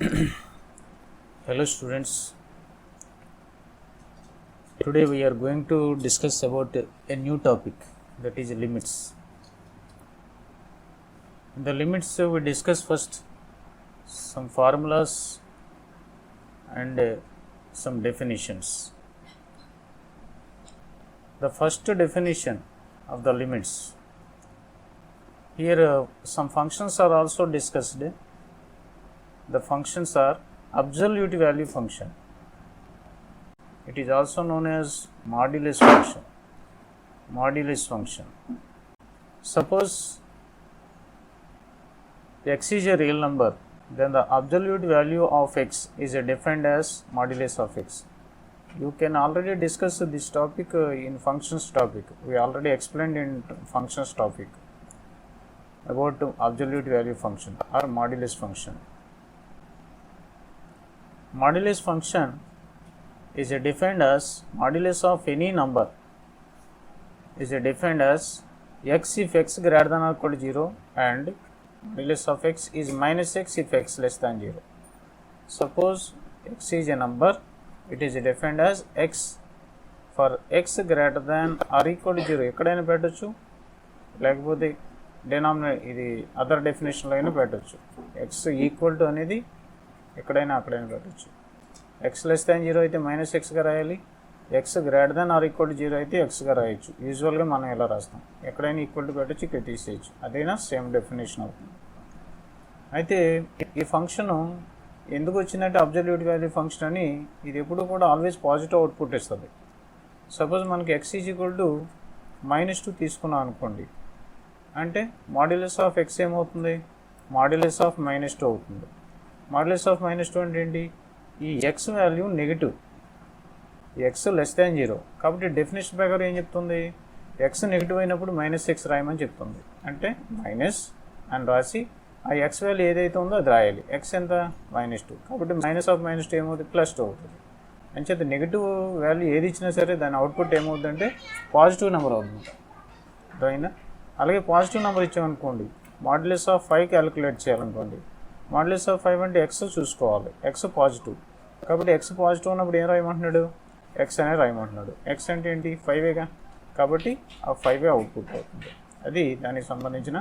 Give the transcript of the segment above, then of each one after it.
Hello students, today we are going to discuss about a new topic, that is limits. In the limits we discuss first some formulas and some definitions. The first definition of the limits. Here some functions are also discussed. The functions are absolute value function. It is also known as modulus function. Modulus function. Suppose x is a real number, then the absolute value of x is defined as modulus of x. You can already discuss this topic in functions topic. We already explained in functions topic about absolute value function or modulus function. Modulus function is defined as modulus of any number is defined as x if x greater than or equal to 0 and modulus of x is minus x if x less than 0. Suppose x is a number, it is defined as x for x greater than or equal to 0. ఎక్కడైనా పెట్టొచ్చు, లేకపోతే denominator ఇది other డెఫినేషన్లో అయినా పెట్టొచ్చు. X equal to అనేది ఎక్కడైనా అక్కడైనా పెట్టొచ్చు. ఎక్స్ లెస్ దాన్ 0 అయితే మైనస్ ఎక్స్గా రాయాలి, X greater than or equal to 0 అయితే ఎక్స్గా రాయొచ్చు. యూజువల్గా మనం ఎలా రాస్తాం, ఎక్కడైనా ఈక్వల్ టు పెట్టచ్చు, ఇక్కడ తీసేయచ్చు, అదైనా సేమ్ డెఫినేషన్ అవుతుంది. అయితే ఈ ఫంక్షన్ ఎందుకు వచ్చిందంటే అబ్జల్యూట్ వాల్యూ ఫంక్షన్ అని, ఇది ఎప్పుడు కూడా ఆల్వేస్ పాజిటివ్ అవుట్పుట్ ఇస్తుంది. సపోజ్ మనకి ఎక్స్ ఈజ్ ఈక్వల్ టు -2 తీసుకున్నాం అనుకోండి, అంటే మాడ్యులస్ ఆఫ్ ఎక్స్ ఏమవుతుంది, మాడ్యులస్ ఆఫ్ -2 అవుతుంది. మాడ్యులస్ ఆఫ్ -2 అంటే ఏంటి, ఈ X value negative, X less than 0. కాబట్టి డెఫినేషన్ ప్రకారం ఏం చెప్తుంది, ఎక్స్ నెగిటివ్ అయినప్పుడు -x రాయమని చెప్తుంది. అంటే మైనస్ అని రాసి ఆ ఎక్స్ వాల్యూ ఏదైతే ఉందో అది రాయాలి. ఎక్స్ ఎంత, -2. కాబట్టి మైనస్ ఆఫ్ -2 ఏమవుతుంది, +2 అవుతుంది. అంచేత నెగిటివ్ వాల్యూ ఏది ఇచ్చినా సరే దాని అవుట్పుట్ ఏమవుతుందంటే పాజిటివ్ నెంబర్ అవుతుంది. అర్థమైందా? అలాగే పాజిటివ్ నెంబర్ ఇచ్చామనుకోండి, మాడ్యులస్ ఆఫ్ 5 క్యాలిక్యులేట్ చేయాలనుకోండి, మాడ్యులస్ ఆఫ్ 5 అంటే ఎక్స్ చూసుకోవాలి, ఎక్స్ పాజిటివ్. కాబట్టి ఎక్స్ పాజిటివ్ ఉన్నప్పుడు ఏం రాయమంటున్నాడు, ఎక్స్ అనే రాయమంటున్నాడు. ఎక్స్ అంటే ఏంటి, 5గా, కాబట్టి ఆ 5 అవుట్పుట్ అవుతుంది. అది దానికి సంబంధించిన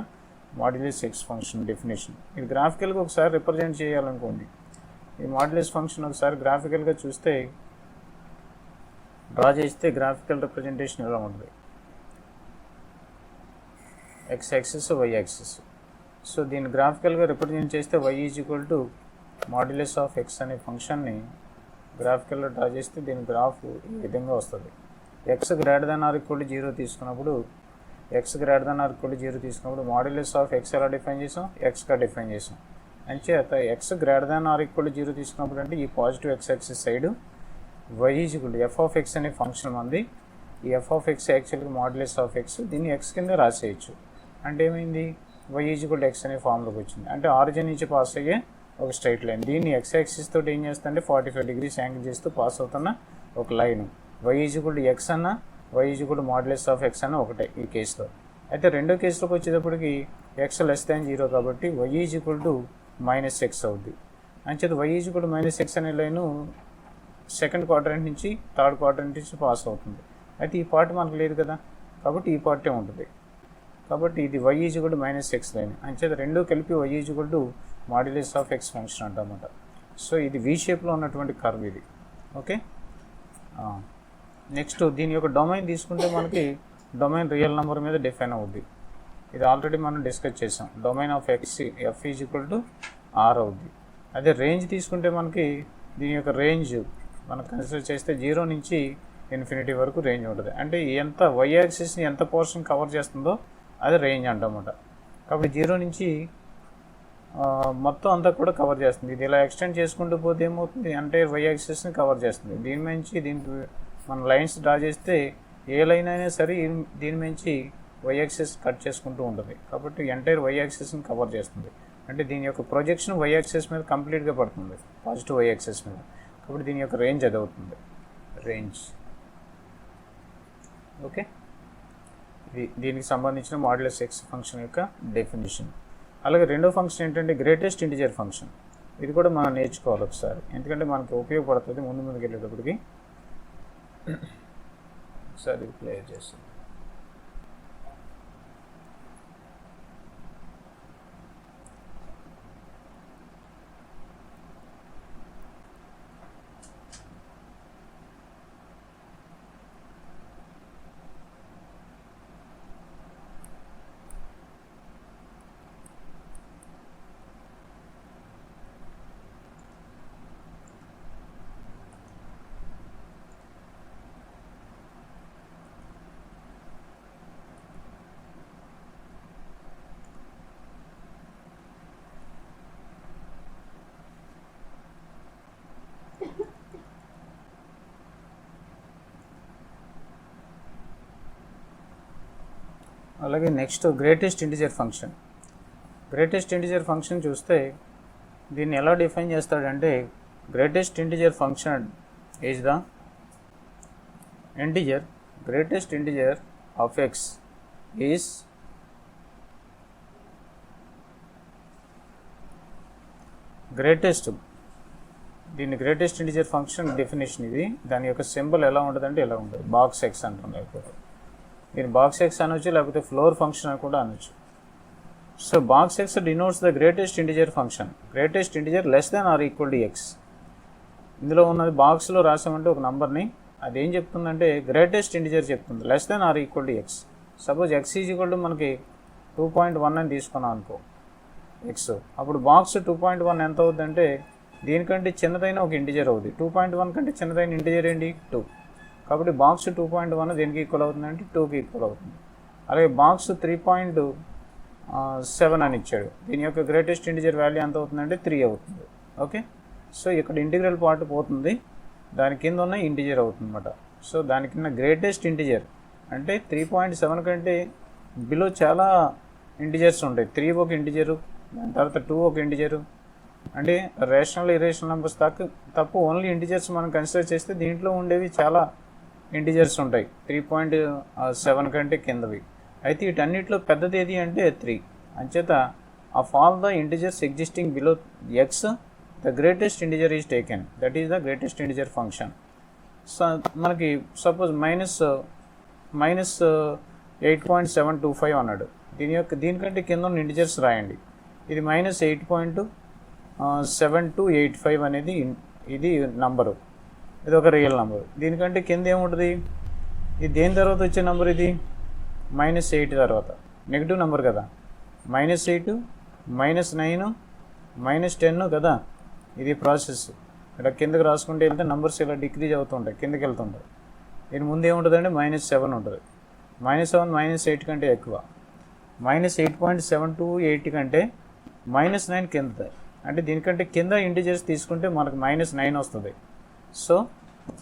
మాడ్యులస్ ఎక్స్ ఫంక్షన్ డెఫినేషన్. ఇది గ్రాఫికల్గా ఒకసారి రిప్రజెంట్ చేయాలనుకోండి, ఈ మాడ్యులస్ ఫంక్షన్ ఒకసారి గ్రాఫికల్గా చూస్తే, డ్రా చేస్తే గ్రాఫికల్ రిప్రజెంటేషన్ ఎలా ఉంటుంది, X axis Y axis. So దీన్ని గ్రాఫికల్గా రిప్రజెంట్ చేస్తే y is equal to modulus of X అనే ఫంక్షన్ని గ్రాఫికల్లో డ్రా చేస్తే దీని గ్రాఫ్ ఈ విధంగా వస్తుంది. X greater than or equal to 0 తీసుకున్నప్పుడు, X greater than or equal to 0 తీసుకున్నప్పుడు మాడ్యులస్ ఆఫ్ ఎక్స్ ఎలా డిఫైన్ చేసాం, ఎక్స్గా డిఫైన్ చేసాం. అంచేత X greater than or equal to 0 తీసుకున్నప్పుడు అంటే ఈ positive X axis side y is equal to F of X అనే ఫంక్షన్ ఉంది. ఈ ఎఫ్ ఆఫ్ ఎక్స్ యాక్చువల్గా మాడ్యులస్ ఆఫ్ ఎక్స్, దీన్ని ఎక్స్ కింద రాసేయచ్చు. అంటే ఏమైంది, y is equal to X అనే ఫామ్లోకి వచ్చింది. అంటే ఆరిజిన్ నుంచి పాస్ అయ్యే ఒక స్ట్రైట్ లైన్, దీన్ని ఎక్స్ యాక్సిస్ తోటి ఏం చేస్తుంటే 45 degrees యాంగిల్ చేస్తూ పాస్ అవుతున్న ఒక line. y is equal to X అన్న, y is equal to modulus of X అన్న ఒకటే ఈ కేసులో. అయితే రెండో కేసులోకి వచ్చేటప్పటికి ఎక్స్ లెస్ దాన్ 0 కాబట్టి y is equal to -x అవుద్ది. అంచేత y is equal to -x అనే లైను సెకండ్ క్వాడ్రంట్ నుంచి థర్డ్ క్వాడ్రంట్ నుంచి పాస్ అవుతుంది. అయితే ఈ పార్ట్ మనకు లేదు కదా, కాబట్టి ఈ పార్టే ఉంటుంది. కాబట్టి ఇది y is equal to -x line. అంచేత రెండు కలిపి y is equal to modulus of x function అంటామన్నమాట. సో ఇది వి షేప్లో ఉన్నటువంటి కర్వ్ ఇది. ఓకే, నెక్స్ట్ దీని యొక్క డొమైన్ తీసుకుంటే మనకి డొమైన్ రియల్ నెంబర్ మీద డిఫైన్ అవుద్ది. ఇది ఆల్రెడీ మనం డిస్కస్ చేసాం. Domain of X F is equal to R అవుద్ది. అదే రేంజ్ తీసుకుంటే మనకి దీని యొక్క రేంజ్ మనం కన్సిడర్ చేస్తే 0 నుంచి ఇన్ఫినిటీ వరకు రేంజ్ ఉంటుంది. అంటే ఎంత వై యాక్సిస్ని ఎంత పోర్షన్ కవర్ చేస్తుందో అది రేంజ్ అంటామన్నమాట. కాబట్టి 0 నుంచి మొత్తం అంతా కూడా కవర్ చేస్తుంది. ఇది ఇలా ఎక్స్టెండ్ చేసుకుంటూ పోతే ఏమవుతుంది అంటే వై యాక్సిస్ని కవర్ చేస్తుంది. దీని నుంచి దీనికి మనం లైన్స్ డ్రా చేస్తే ఏ లైన్ అయినా సరే దీని నుంచి వై యాక్సిస్ కట్ చేసుకుంటూ ఉంటుంది. కాబట్టి ఎంటైర్ వై యాక్సిస్ని కవర్ చేస్తుంది. అంటే దీని యొక్క ప్రొజెక్షన్ వై యాక్సిస్ మీద కంప్లీట్గా పడుతుంది, పాజిటివ్ వై యాక్సిస్ మీద. కాబట్టి దీని యొక్క రేంజ్ అది అవుతుంది, రేంజ్. ఓకే, దీనికి సంబంధించిన మాడ్యులస్ ఎక్స్ ఫంక్షన్ యొక్క డెఫినేషన్. అలాగే రెండో ఫంక్షన్ ఏంటంటే గ్రేటెస్ట్ ఇంటిజర్ ఫంక్షన్. ఇది కూడా మనం నేర్చుకోవాలి ఒకసారి, ఎందుకంటే మనకి ఉపయోగపడుతుంది ముందుకు వెళ్ళేటప్పటికి. ఒకసారి ఇది ప్లే చేస్తాం. అలాగే next greatest integer function. Greatest integer function చూస్తే దీన్ని ఎలా డిఫైన్ చేస్తాడంటే, greatest integer function is the integer, greatest integer of X is greatest. దీన్ని గ్రేటెస్ట్ ఇంటిజర్ ఫంక్షన్ డెఫినేషన్ ఇది. దాని యొక్క సింబల్ ఎలా ఉంటుందంటే ఇలా ఉంటుంది, బాక్స్ ఎక్స్ అంటాం. లేకపోతే దీన్ని బాక్స్ ఎక్స్ అనొచ్చు, లేకపోతే ఫ్లోర్ ఫంక్షన్ అని కూడా అనొచ్చు. So box X denotes the greatest integer function, greatest integer less than or equal to X. ఇందులో ఉన్నది బాక్స్లో రాసామంటే ఒక నెంబర్ని, అది ఏం చెప్తుందంటే గ్రేటెస్ట్ ఇంటిజర్ చెప్తుంది, less than or equal to X. Suppose X is equal to మనకి 2.1 అని తీసుకున్నాం అనుకో ఎక్స్, అప్పుడు బాక్స్ 2.1 ఎంత అవుతుందంటే దీనికంటే చిన్నదైన ఒక ఇంటిజర్ అవుతుంది. 2.1 కంటే చిన్నదైన ఇంటిజర్ ఏంటి 2, కాబట్టి బాక్స్ 2.1 దేనికి ఈక్వల్ అవుతుందంటే 2కి ఈక్వల్ అవుతుంది. అలాగే బాక్స్ 3.7 అని ఇచ్చాడు, దీని యొక్క గ్రేటెస్ట్ ఇంటిజర్ వాల్యూ ఎంత అవుతుందంటే 3 అవుతుంది. ఓకే, సో ఇక్కడ ఇంటిగ్రల్ పార్ట్ పోతుంది, దాని కింద ఉన్న ఇంటిజర్ అవుతుంది అన్నమాట. సో దాని కింద గ్రేటెస్ట్ ఇంటిజర్ అంటే 3.7 కంటే బిలో చాలా ఇంటిజర్స్ ఉంటాయి. 3 ఒక ఇంటిజరు, దాని తర్వాత 2 ఒక ఇంటిజరు. అంటే రేషనల్ ఇరేషనల్ నెంబర్స్ తప్పు ఓన్లీ ఇంటిజర్స్ మనం కన్సిడర్ చేస్తే దీంట్లో ఉండేవి చాలా ఇంటిజర్స్ ఉంటాయి 3.7 కంటే కిందవి. అయితే వీటన్నిటిలో పెద్దది ఏది అంటే 3. అంచేత of all the integers existing below X the greatest integer is taken, that is the greatest integer function. So మనకి సపోజ్ మైనస్ 8.725 అన్నాడు, దీనికంటే కింద ఉన్న ఇంటిజర్స్ రాయండి. ఇది -8.7285 అనేది ఇది నంబరు, ఇది ఒక రియల్ నెంబర్. దీనికంటే కింద ఏముంటుంది, ఇది దేని తర్వాత వచ్చే నెంబర్, ఇది -8 తర్వాత నెగిటివ్ నెంబర్ కదా, -8 -9 -10 కదా. ఇది ప్రాసెస్. ఇక్కడ కిందకి రాసుకుంటే వెళ్తే నెంబర్స్ ఇలా డిక్రీజ్ అవుతుంటాయి, కిందకి వెళ్తుంటాయి. దీని ముందు ఏముంటుందంటే -7 ఉంటుంది. -7 -8 కంటే ఎక్కువ, -8.728 కంటే -9 కింద. అంటే దీనికంటే కింద ఇంటిజర్స్ తీసుకుంటే మనకు -9 వస్తుంది. సో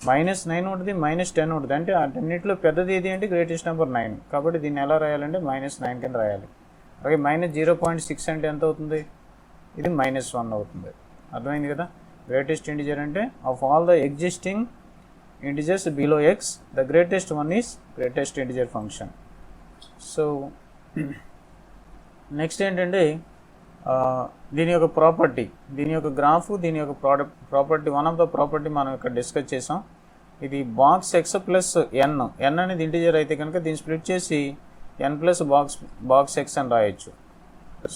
-9 ఉంటుంది, -10 ఉంటుంది. అంటే అన్నింటిలో పెద్దది ఏది అంటే గ్రేటెస్ట్ నెంబర్ 9. కాబట్టి దీన్ని ఎలా రాయాలంటే -9 కింద రాయాలి. అలాగే -0.6 అంటే ఎంత అవుతుంది, ఇది -1 అవుతుంది. అర్థమైంది కదా. గ్రేటెస్ట్ ఇంటిజర్ అంటే of all the existing integers below X the greatest one is greatest integer function. So next ఏంటంటే దీని యొక్క ప్రాపర్టీ, దీని యొక్క గ్రాఫ్, దీని యొక్క property, one of the property మనం ఇక్కడ డిస్కస్ చేసాం. ఇది బాక్స్ ఎక్స్ ప్లస్ ఎన్ అనేది ఇంటిజర్ అయితే కనుక దీన్ని స్ప్లిట్ చేసి ఎన్ ప్లస్ బాక్స్ ఎక్స్ అని రాయొచ్చు.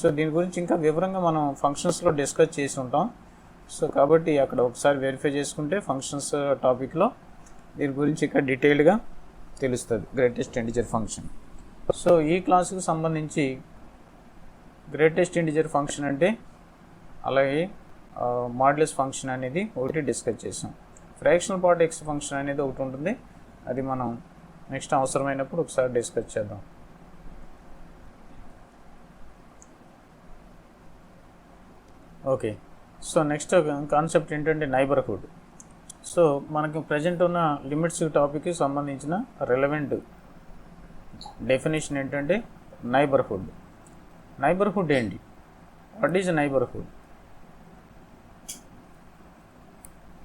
సో దీని గురించి ఇంకా వివరంగా మనం ఫంక్షన్స్లో డిస్కస్ చేసి ఉంటాం. సో కాబట్టి అక్కడ ఒకసారి వెరిఫై చేసుకుంటే ఫంక్షన్స్ టాపిక్లో దీని గురించి ఇక్కడ డీటెయిల్డ్గా తెలుస్తుంది, గ్రేటెస్ట్ ఇంటిజర్ ఫంక్షన్. సో ఈ క్లాసుకు సంబంధించి గ్రేటెస్ట్ ఇంటిజర్ ఫంక్షన్ అంటే, అలాగే మాడ్యులస్ ఫంక్షన్ అనేది ఒకటి డిస్కస్ చేసాం. ఫ్రాక్షనల్ పార్ట్ ఎక్స్ ఫంక్షన్ అనేది ఒకటి ఉంటుంది, అది మనం నెక్స్ట్ అవసరమైనప్పుడు ఒకసారి డిస్కస్ చేద్దాం. ఓకే, సో నెక్స్ట్ కాన్సెప్ట్ ఏంటంటే నైబర్హుడ్. సో మనకి ప్రజెంట్ ఉన్న లిమిట్స్ టాపిక్కి సంబంధించిన రెలవెంట్ డెఫినేషన్ ఏంటంటే నైబర్హుడ్. నైబర్హుడ్ ఏంటి, వాట్ ఈజ్ నైబర్హుడ్?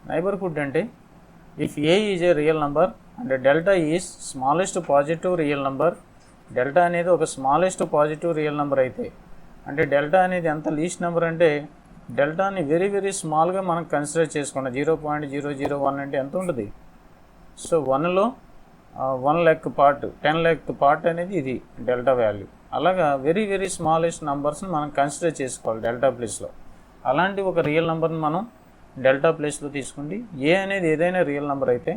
నైబర్హుడ్ అంటే if A is a real number and delta is smallest positive real number, delta అనేది ఒక స్మాలెస్ట్ పాజిటివ్ రియల్ నెంబర్ అయితే, అంటే డెల్టా అనేది ఎంత లీస్ట్ నెంబర్ అంటే డెల్టాని వెరీ వెరీ స్మాల్గా మనం కన్సిడర్ చేసుకున్నాం. 0.001 అంటే ఎంత ఉంటుంది? సో 1లో 1 lakh పార్ట్, 10 lakh పార్ట్ అనేది ఇది డెల్టా వాల్యూ. అలాగా వెరీ వెరీ స్మాలెస్ట్ నెంబర్స్ని మనం కన్సిడర్ చేసుకోవాలి డెల్టా ప్లేస్లో. అలాంటి ఒక రియల్ నెంబర్ని మనం డెల్టా ప్లేస్లో తీసుకుంటే ఏ అనేది ఏదైనా రియల్ నెంబర్ అయితే,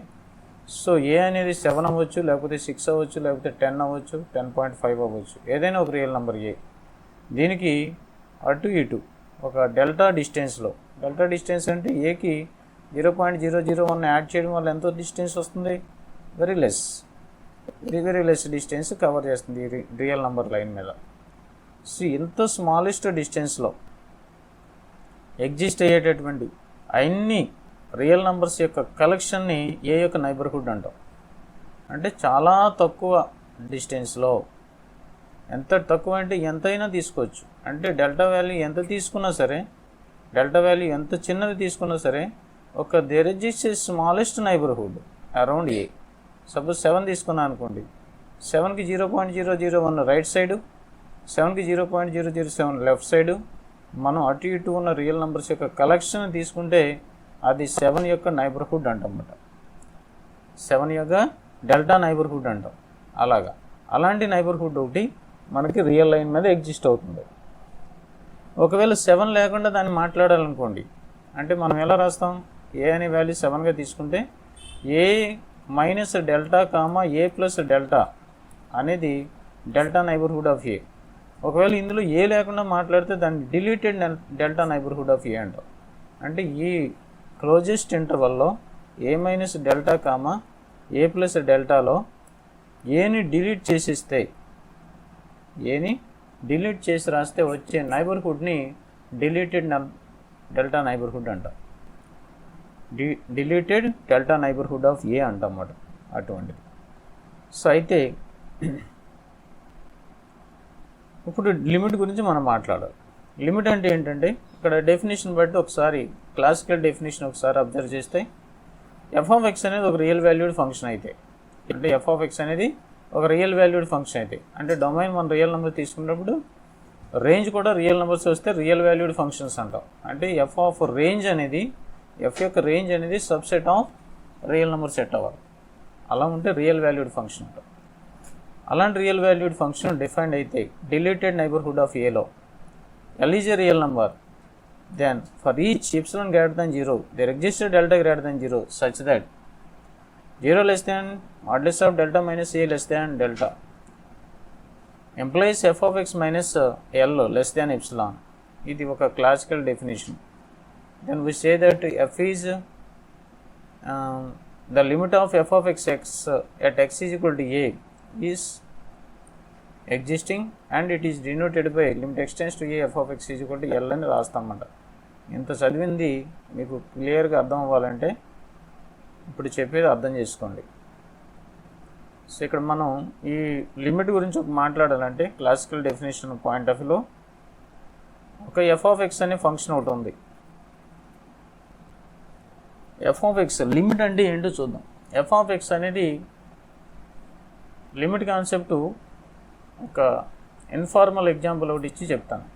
సో ఏ అనేది 7 అవ్వచ్చు, లేకపోతే 6 అవ్వచ్చు, లేకపోతే 10 అవ్వచ్చు, 10.5 అవ్వచ్చు, ఏదైనా ఒక రియల్ నెంబర్ ఏ. దీనికి అటు ఇటు ఒక డెల్టా డిస్టెన్స్లో, డెల్టా డిస్టెన్స్ అంటే ఏకి 0.001 యాడ్ చేయడం వల్ల ఎంతో డిస్టెన్స్ వస్తుంది? Very less, very less distance cover చేస్తుంది ఈ రియల్ నెంబర్ లైన్ మీద. సో ఇంత స్మాలెస్ట్ డిస్టెన్స్లో ఎగ్జిస్ట్ అయ్యేటటువంటి అన్ని రియల్ నెంబర్స్ యొక్క కలెక్షన్ని ఏ యొక్క నైబర్హుడ్ అంటాం. అంటే చాలా తక్కువ డిస్టెన్స్లో, ఎంత తక్కువ అంటే ఎంతైనా తీసుకోవచ్చు. అంటే డెల్టా వాల్యూ ఎంత తీసుకున్నా సరే, డెల్టా వాల్యూ ఎంత చిన్నది తీసుకున్నా సరే, ఒక there exist smallest neighbourhood around A. Suppose 7 తీసుకున్నాను అనుకోండి, 7కి 0.001 రైట్ సైడు, 7కి 0.007 లెఫ్ట్ సైడు, మనం అటు ఇటు ఉన్న రియల్ నెంబర్స్ యొక్క కలెక్షన్ తీసుకుంటే అది 7 యొక్క నైబర్హుడ్ అంటామన్నమాట. 7 యొక్క డెల్టా నైబర్హుడ్ అంటాం. అలాంటి నైబర్హుడ్ ఒకటి మనకి రియల్ లైన్ మీద ఎగ్జిస్ట్ అవుతుంది. ఒకవేళ 7 లేకుండా దాన్ని మాట్లాడాలనుకోండి, అంటే మనం ఎలా రాస్తాం? ఏ అనే వాల్యూ 7గా తీసుకుంటే ఏ మైనస్ డెల్టా కామా ఏ ప్లస్ డెల్టా అనేది డెల్టా నైబర్హుడ్ ఆఫ్ ఏ. ఒకవేళ ఇందులో ఏ లేకుండా మాట్లాడితే దాన్ని డిలీటెడ్ డెల్టా నైబర్హుడ్ ఆఫ్ ఏ అంటాం. అంటే ఈ క్లోజెస్ట్ ఇంటర్వల్లో ఏ మైనస్ డెల్టా కామా ఏ ప్లస్ డెల్టాలో ఏని డిలీట్ చేసిస్తే, ఏని డిలీట్ చేసి రాస్తే వచ్చే నైబర్హుడ్ని డిలీటెడ్ డెల్టా నైబర్హుడ్ అంటాం. డిలీటెడ్ డెల్టా నైబర్హుడ్ ఆఫ్ ఏ అంటాం అన్నమాట అటువంటిది. సో అయితే ఇప్పుడు లిమిట్ గురించి మనం మాట్లాడాలి. లిమిట్ అంటే ఏంటంటే ఇక్కడ డెఫినేషన్ బట్టి ఒకసారి క్లాసికల్ డెఫినేషన్ ఒకసారి అబ్జర్వ్ చేస్తే, ఎఫ్ ఆఫ్ ఎక్స్ అనేది ఒక రియల్ వాల్యూడ్ ఫంక్షన్ అయితే, అంటే ఎఫ్ ఆఫ్ ఎక్స్ అనేది ఒక రియల్ వాల్యూడ్ ఫంక్షన్ అయితే, అంటే డొమైన్ మనం రియల్ నెంబర్ తీసుకున్నప్పుడు రేంజ్ కూడా రియల్ నెంబర్స్ వస్తే రియల్ వాల్యూడ్ ఫంక్షన్స్ అంటాం. అంటే ఎఫ్ ఆఫ్ రేంజ్ అనేది, ఎఫ్ యొక్క రేంజ్ అనేది subset of real number set అవ్వాలి. అలా ఉంటే రియల్ వాల్యూడ్ ఫంక్షన్ అంటాం. అలాంటి రియల్ వాల్యూడ్ ఫంక్షన్ డిఫైన్డ్ అయితే డిలీటెడ్ నైబర్హుడ్ ఆఫ్ ఏలో L is a real number, then for each epsilon greater than 0 there exists a delta greater than 0 such that 0 less than modulus of delta minus a less than delta implies f of x minus L less than epsilon. ఇది ఒక classical definition. Then we say that f is the limit of f of x at x is equal to a is existing and it is denoted by limit extends to a f of x is equal to L అని రాస్తామన్నమాట. ఇంత చదివింది మీకు క్లియర్గా అర్థం అవ్వాలంటే ఇప్పుడు చెప్పేది అర్థం చేసుకోండి. సో ఇక్కడ మనం ఈ లిమిట్ గురించి ఒక మాట్లాడాలంటే క్లాసికల్ డెఫినేషన్ పాయింట్ ఆఫ్ వ్యూలో ఒక ఎఫ్ ఆఫ్ ఎక్స్ అనే ఫంక్షన్ ఒకటి ఉంది. ఎఫ్ ఆఫ్ ఎక్స్ లిమిట్ అంటే ఏంటో చూద్దాం. ఎఫ్ ఆఫ్ ఎక్స్ అనేది లిమిట్ కాన్సెప్ట్ ఒక ఇన్ఫార్మల్ ఎగ్జాంపుల్ ఒకటి ఇచ్చి చెప్తాను.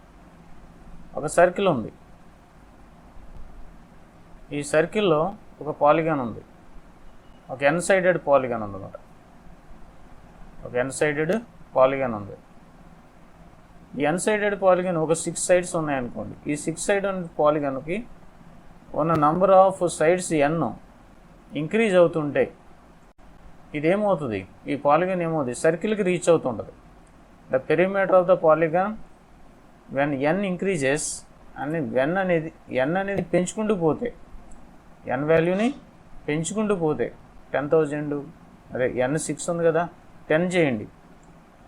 ఒక సర్కిల్ ఉంది, ఈ సర్కిల్లో ఒక పాలిగాన్ ఉంది, ఒక ఎన్ సైడెడ్ పాలిగాన్ ఉందన్నమాట. ఒక ఎన్ సైడెడ్ పాలిగాన్ ఉంది. ఈ ఎన్ సైడెడ్ పాలిగాన్ ఒక 6 సైడ్స్ ఉన్నాయనుకోండి. ఈ 6 సైడ్ పాలిగాన్కి ఉన్న number of sides N increase అవుతుంటే ఇదేమవుతుంది, ఈ పాలిగాన్ ఏమవుతుంది, సర్కిల్కి రీచ్ అవుతుంటుంది. The perimeter of the polygon when N increases అని ఎన్ అనేది పెంచుకుంటూ పోతే, ఎన్ వాల్యూని పెంచుకుంటూ పోతే 10,000 అదే ఎన్ 6 ఉంది కదా, 10 చేయండి,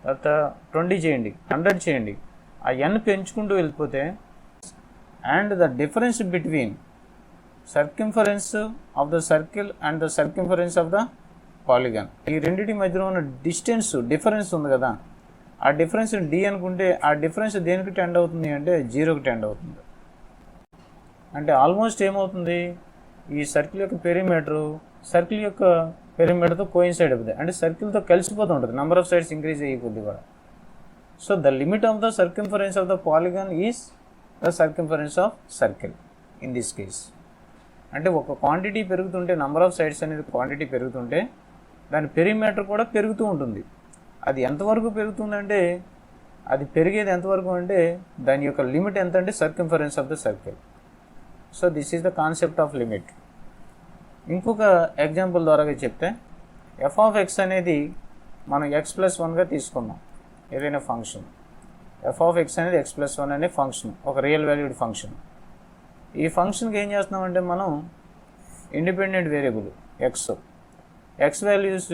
తర్వాత 20 చేయండి, 100 చేయండి, ఆ ఎన్ పెంచుకుంటూ వెళ్ళిపోతే and the difference between circumference of the circle and the circumference of the polygon, ఈ రెండింటి మధ్యలో ఉన్న డిఫరెన్స్ ఉంది కదా, ఆ డిఫరెన్స్ డి అనుకుంటే ఆ డిఫరెన్స్ దేనికి టెండ్ అవుతుంది అంటే 0కి టెండ్ అవుతుంది. అంటే ఆల్మోస్ట్ ఏమవుతుంది, ఈ సర్కిల్ యొక్క పెరిమీటర్తో కోయిన్సైడ్ అవుతుంది, అంటే సర్కిల్తో కలిసిపోతూ ఉంటుంది, నెంబర్ ఆఫ్ సైడ్స్ ఇంక్రీజ్ అయిపోద్ది కూడా. So the limit of the circumference of the polygon is the circumference of circle in this case. అంటే ఒక క్వాంటిటీ పెరుగుతుంటే, నెంబర్ ఆఫ్ సైడ్స్ అనేది క్వాంటిటీ పెరుగుతుంటే దాని పెరిమీటర్ కూడా పెరుగుతూ ఉంటుంది. అది ఎంతవరకు పెరుగుతుందంటే, అది పెరిగేది ఎంతవరకు అంటే దాని యొక్క లిమిట్ ఎంత అంటే circumference of the circle. So this is the concept of limit. ఇంకొక ఎగ్జాంపుల్ ద్వారా చెప్తే, ఎఫ్ ఆఫ్ ఎక్స్ అనేది మనం x+1గా తీసుకున్నాం. ఏదైనా ఫంక్షన్ ఎఫ్ ఆఫ్ ఎక్స్ అనేది x+1 అనే ఫంక్షన్, ఒక రియల్ వాల్యూడ్ ఫంక్షన్. ఈ ఫంక్షన్కి ఏం చేస్తున్నామంటే మనం ఇండిపెండెంట్ వేరియబుల్ ఎక్స్ వాల్యూస్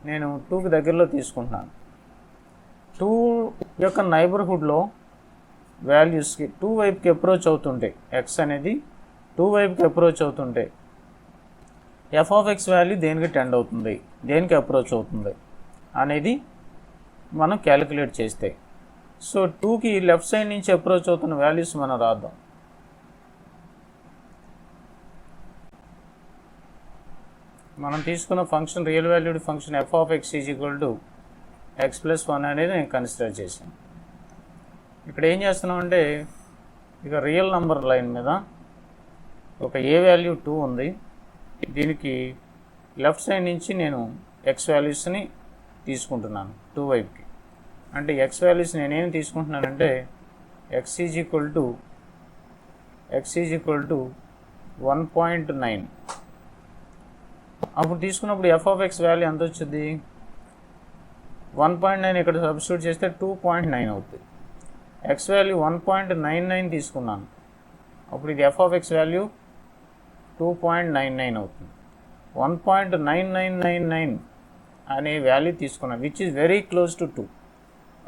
నేను 2కి దగ్గరలో తీసుకుంటున్నాను. 2 యొక్క నైబర్హుడ్లో వాల్యూస్కి 2 వైపుకి అప్రోచ్ అవుతుంటే, ఎక్స్ అనేది 2 వైపుకి అప్రోచ్ అవుతుంటే ఎఫ్ ఆఫ్ ఎక్స్ వాల్యూ దేనికి టెండ్ అవుతుంది, దేనికి అప్రోచ్ అవుతుంది అనేది మనం క్యాలిక్యులేట్ చేస్తే. సో 2కి లెఫ్ట్ సైడ్ నుంచి అప్రోచ్ అవుతున్న వాల్యూస్ మనం రాద్దాం. మనం తీసుకున్న function real valued function F of X is equal to x+1 అనేది నేను కన్సిడర్ చేశాను. ఇక్కడ ఏం చేస్తున్నామంటే, ఇక రియల్ నంబర్ లైన్ మీద ఒక ఏ వాల్యూ 2 ఉంది. దీనికి లెఫ్ట్ సైడ్ నుంచి నేను ఎక్స్ వాల్యూస్ని తీసుకుంటున్నాను 2 వైపుకి. అంటే ఎక్స్ వాల్యూస్ నేనేం తీసుకుంటున్నానంటే x ఈజ్ ఈక్వల్ టు 1.9. అప్పుడు తీసుకున్నప్పుడు ఎఫ్ ఆఫ్ ఎక్స్ వాల్యూ ఎంత వచ్చింది, 1.9 ఇక్కడ సబ్స్టిట్యూట్ చేస్తే 2.9 అవుతుంది. ఎక్స్ వాల్యూ 1.99 తీసుకున్నాను, అప్పుడు ఇది ఎఫ్ ఆఫ్ ఎక్స్ వాల్యూ 2.99 అవుతుంది. 1.9999 అనే వాల్యూ తీసుకున్నాను, which is very close to 2.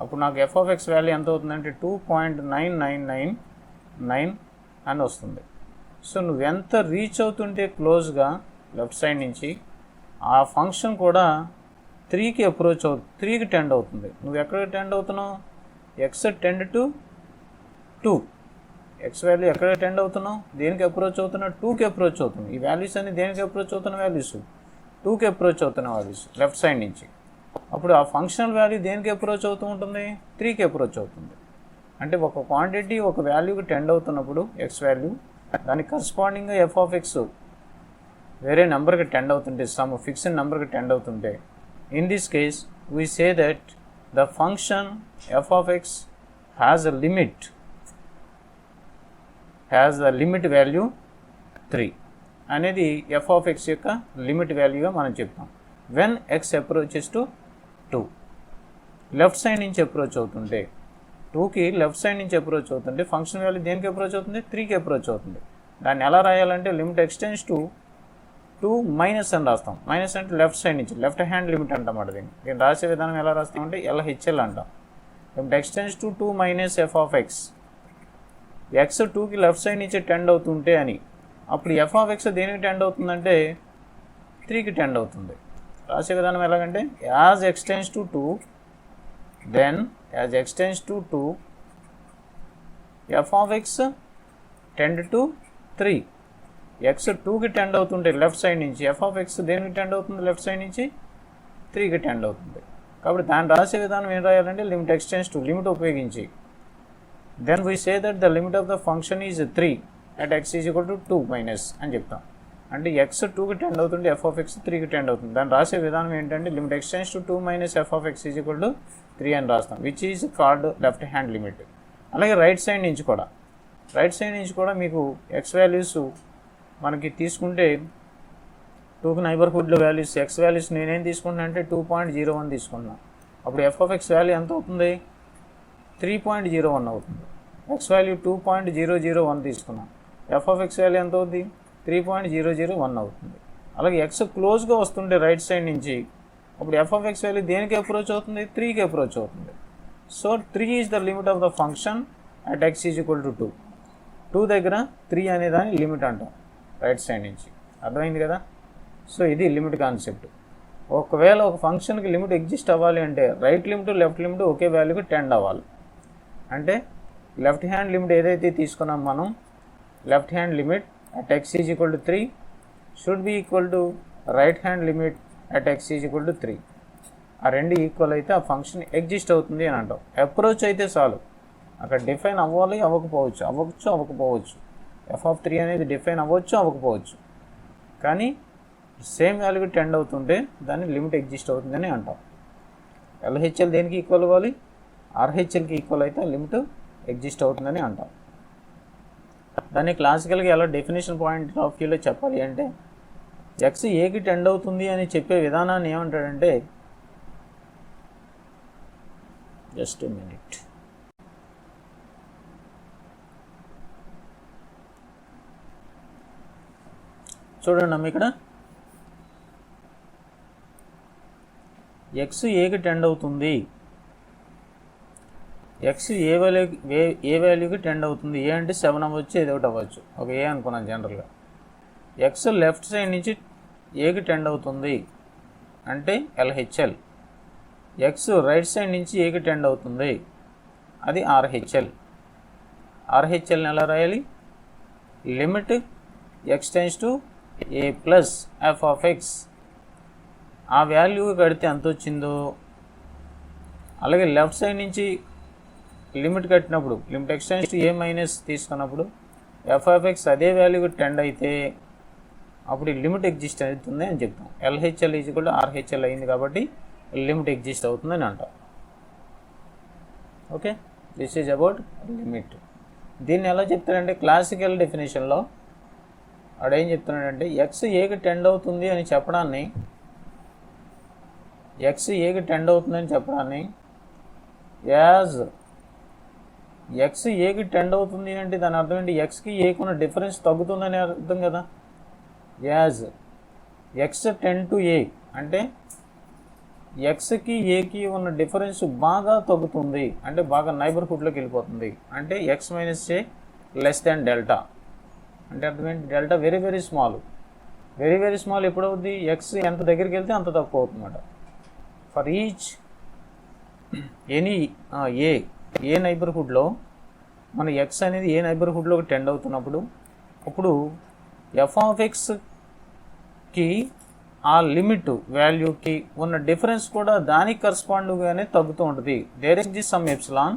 అప్పుడు నాకు ఎఫ్ ఆఫ్ ఎక్స్ వాల్యూ ఎంత అవుతుందంటే 2.9999 అని వస్తుంది. సో నువ్వు ఎంత రీచ్ అవుతుంటే క్లోజ్గా లెఫ్ట్ సైడ్ నుంచి, ఆ ఫంక్షన్ కూడా 3కి అప్రోచ్ 3కి టెండ్ అవుతుంది. నువ్వు ఎక్కడ టెండ్ అవుతున్నావు, X tend to 2. X value ఎక్కడ టెండ్ అవుతున్నావు, దేనికి అప్రోచ్ అవుతున్నావు, 2కి అప్రోచ్ అవుతున్నావు. ఈ వాల్యూస్ అన్ని దేనికి అప్రోచ్ అవుతున్న వాల్యూస్, 2కి అప్రోచ్ అవుతున్న వాల్యూస్ లెఫ్ట్ సైడ్ నుంచి. అప్పుడు ఆ ఫంక్షనల్ వాల్యూ దేనికి అప్రోచ్ అవుతూ ఉంటుంది, 3కి అప్రోచ్ అవుతుంది. అంటే ఒక క్వాంటిటీ ఒక వాల్యూకి టెండ్ అవుతున్నప్పుడు ఎక్స్ వాల్యూ, దానికి కరస్పాండింగ్గా ఎఫ్ ఆఫ్ ఎక్స్ వేరే నెంబర్కి టెండ్ అవుతుంటే, సమ్ ఫిక్స్డ్ నెంబర్కి టెండ్ అవుతుంటే, in this case we say that the function F of X has a limit value 3 అనేది ఎఫ్ ఆఫ్ ఎక్స్ యొక్క లిమిట్ వాల్యూగా మనం చెప్తాం. When X approaches to 2, left side నుంచి అప్రోచ్ అవుతుంటే, 2కి లెఫ్ట్ సైడ్ నుంచి అప్రోచ్ అవుతుంటే ఫంక్షన్ వాల్యూ దేనికి అప్రోచ్ అవుతుంది, 3కి అప్రోచ్ అవుతుంది. దాన్ని ఎలా రాయాలంటే లిమిట్ ఎక్స్టెండ్స్ టు 2 మైనస్ అని రాస్తాం. మైనస్ అంటే లెఫ్ట్ సైడ్ నుంచి, లెఫ్ట్ హ్యాండ్ లిమిట్ అంటామాట. దీన్ని రాసే విధానం ఎలా రాస్తామంటే LHL అంటాం. Limit x tends to 2 minus F of X, X 2కి లెఫ్ట్ సైడ్ నుంచి టెండ్ అవుతుంటే అని. అప్పుడు ఎఫ్ ఆఫ్ ఎక్స్ దేనికి టెండ్ అవుతుందంటే 3కి టెండ్ అవుతుంది. రాసే విధానం ఎలాగంటే as x tends to 2, then as x tends to 2 F of X tend to 3. X 2కి టెండ్ అవుతుంటే లెఫ్ట్ సైడ్ నుంచి, ఎఫ్ ఆఫ్ ఎక్స్ దేనికి టెండ్ అవుతుంది, లెఫ్ట్ సైడ్ నుంచి 3కి టెండ్ అవుతుంది. కాబట్టి దాన్ని రాసే విధానం ఏం రాయాలంటే లిమిట్ ఎక్స్టెండ్స్ టు, లిమిట్ ఉపయోగించి, then we say that the limit of the function is 3 at X is equal to 2 minus అని చెప్తాం. అంటే ఎక్స్ 2కి టెండ్ అవుతుంటే ఎఫ్ ఆఫ్ ఎక్స్ 3కి టెండ్ అవుతుంది. దాన్ని రాసే విధానం ఏంటంటే limit x tends to 2 minus F of X is equal to 3 అని రాస్తాం, which is called left hand limit. అలాగే రైట్ సైడ్ నుంచి కూడా మీకు ఎక్స్ వాల్యూస్ మనకి తీసుకుంటే, 2కి నైబర్హుడ్లో వాల్యూస్ ఎక్స్ వాల్యూస్ నేనేం తీసుకుంటున్నా అంటే 2.01 తీసుకుంటున్నాను. అప్పుడు ఎఫ్ ఆఫ్ ఎక్స్ వాల్యూ ఎంత అవుతుంది, 3.01 అవుతుంది. ఎక్స్ వాల్యూ 2.001 తీసుకున్నాను, ఎఫ్ ఆఫ్ ఎక్స్ వాల్యూ ఎంత అవుతుంది, 3.001 అవుతుంది. అలాగే ఎక్స్ క్లోజ్గా వస్తుంటే రైట్ సైడ్ నుంచి, అప్పుడు ఎఫ్ ఆఫ్ ఎక్స్ వాల్యూ దేనికి అప్రోచ్ అవుతుంది, 3కి అప్రోచ్ అవుతుంది. So 3 is the limit of the function at X is equal to 2. 2 దగ్గర 3 అనే దాన్ని లిమిట్ అంటాం రైట్ సైడ్ నుంచి. అర్థమైంది కదా. సో ఇది లిమిట్ కాన్సెప్ట్. ఒకవేళ ఒక ఫంక్షన్కి లిమిట్ ఎగ్జిస్ట్ అవ్వాలి అంటే రైట్ లిమిట్ లెఫ్ట్ లిమిట్ ఒకే వాల్యూకి టెండ్ అవ్వాలి. అంటే లెఫ్ట్ హ్యాండ్ లిమిట్ ఏదైతే తీసుకున్నాం మనం, left hand limit at X is equal to 3 should be equal to right hand limit at X is equal to 3. ఆ రెండు ఈక్వల్ అయితే ఆ ఫంక్షన్ ఎగ్జిస్ట్ అవుతుంది అని అంటాం. అప్రోచ్ అయితే చాలు, అక్కడ డిఫైన్ అవ్వాలి, అవ్వకపోవచ్చు. f(3) అనేది డిఫైన్ అవ్వచ్చు, అవ్వకపోవచ్చు. కానీ సేమ్ వాల్యూకి టెండ్ అవుతుంటే దాన్ని లిమిట్ ఎగ్జిస్ట్ అవుతుందని అంటాం. LHL దేనికి ఈక్వల్ అవ్వాలి? RHLకి ఈక్వల్ అయితే లిమిట్ ఎగ్జిస్ట్ అవుతుందని అంటాం. దాన్ని క్లాసికల్గా ఎలా డెఫినేషన్ పాయింట్ ఆఫ్ వ్యూలో చెప్పాలి అంటే, x ఏకి టెండ్ అవుతుంది అని చెప్పే విధానాన్ని ఏమంటాడంటే, జస్ట్ ఎ మినిట్, చూడండి అమ్మ, ఇక్కడ x ఏకి టెండ్ అవుతుంది, x ఏ వాల్యూకి టెండ్ అవుతుంది. ఏ అంటే 7 అవ్వచ్చు, ఏదో ఒకటి అవ్వచ్చు. ఒక ఏ అనుకున్నాను జనరల్గా. x లెఫ్ట్ సైడ్ నుంచి ఏకి టెండ్ అవుతుంది అంటే LHL. x రైట్ సైడ్ నుంచి ఏకి టెండ్ అవుతుంది, అది RHL. RHLని ఎలా రాయాలి? Limit x tends to a plus f of x. ఆ వాల్యూ కడితే ఎంత వచ్చిందో, అలాగే లెఫ్ట్ సైడ్ నుంచి లిమిట్ కట్టినప్పుడు, limit x tends to a minus తీసుకున్నప్పుడు f ఆఫ్ x అదే వాల్యూకి టెండ్ అయితే అప్పుడు లిమిట్ ఎగ్జిస్ట్ అవుతుంది అని చెప్తాం. LHL is equal to RHL అయింది కాబట్టి లిమిట్ ఎగ్జిస్ట్ అవుతుందని అంటాం. Okay, this is about limit. దీన్ని ఎలా చెప్తాడంటే, క్లాసికల్ డెఫినేషన్లో వాడు ఏం చెప్తున్నాడంటే, x ఏకి టెండ్ అవుతుంది అని చెప్పడాన్ని, x ఏకి టెండ్ అవుతుందని చెప్పడాన్ని, యాజ్ x ఏకి టెండ్ అవుతుంది అంటే దాని అర్థం ఏంటి? xకి ఏకి ఉన్న డిఫరెన్స్ తగ్గుతుందని అర్థం కదా. As x tend to a అంటే xకి ఏకి ఉన్న డిఫరెన్స్ బాగా తగ్గుతుంది, అంటే బాగా నైబర్హుడ్లోకి వెళ్ళిపోతుంది. అంటే x minus a less than delta అంటే అర్థం ఏంటి? Delta very very small. Very very small ఎప్పుడవుద్ది? x ఎంత దగ్గరికి వెళ్తే అంత తక్కువ అవుతుందన్నమాట. ఫర్ ఈచ్ ఎనీ ఏ నైబర్హుడ్లో మన x అనేది ఏ నైబర్హుడ్లోకి టెండ్ అవుతున్నప్పుడు, అప్పుడు f ఆఫ్ xకి ఆ లిమిట్ వాల్యూకి ఉన్న డిఫరెన్స్ కూడా దానికి కరస్పాండ్గానే తగ్గుతూ ఉంటుంది. There is the some epsilon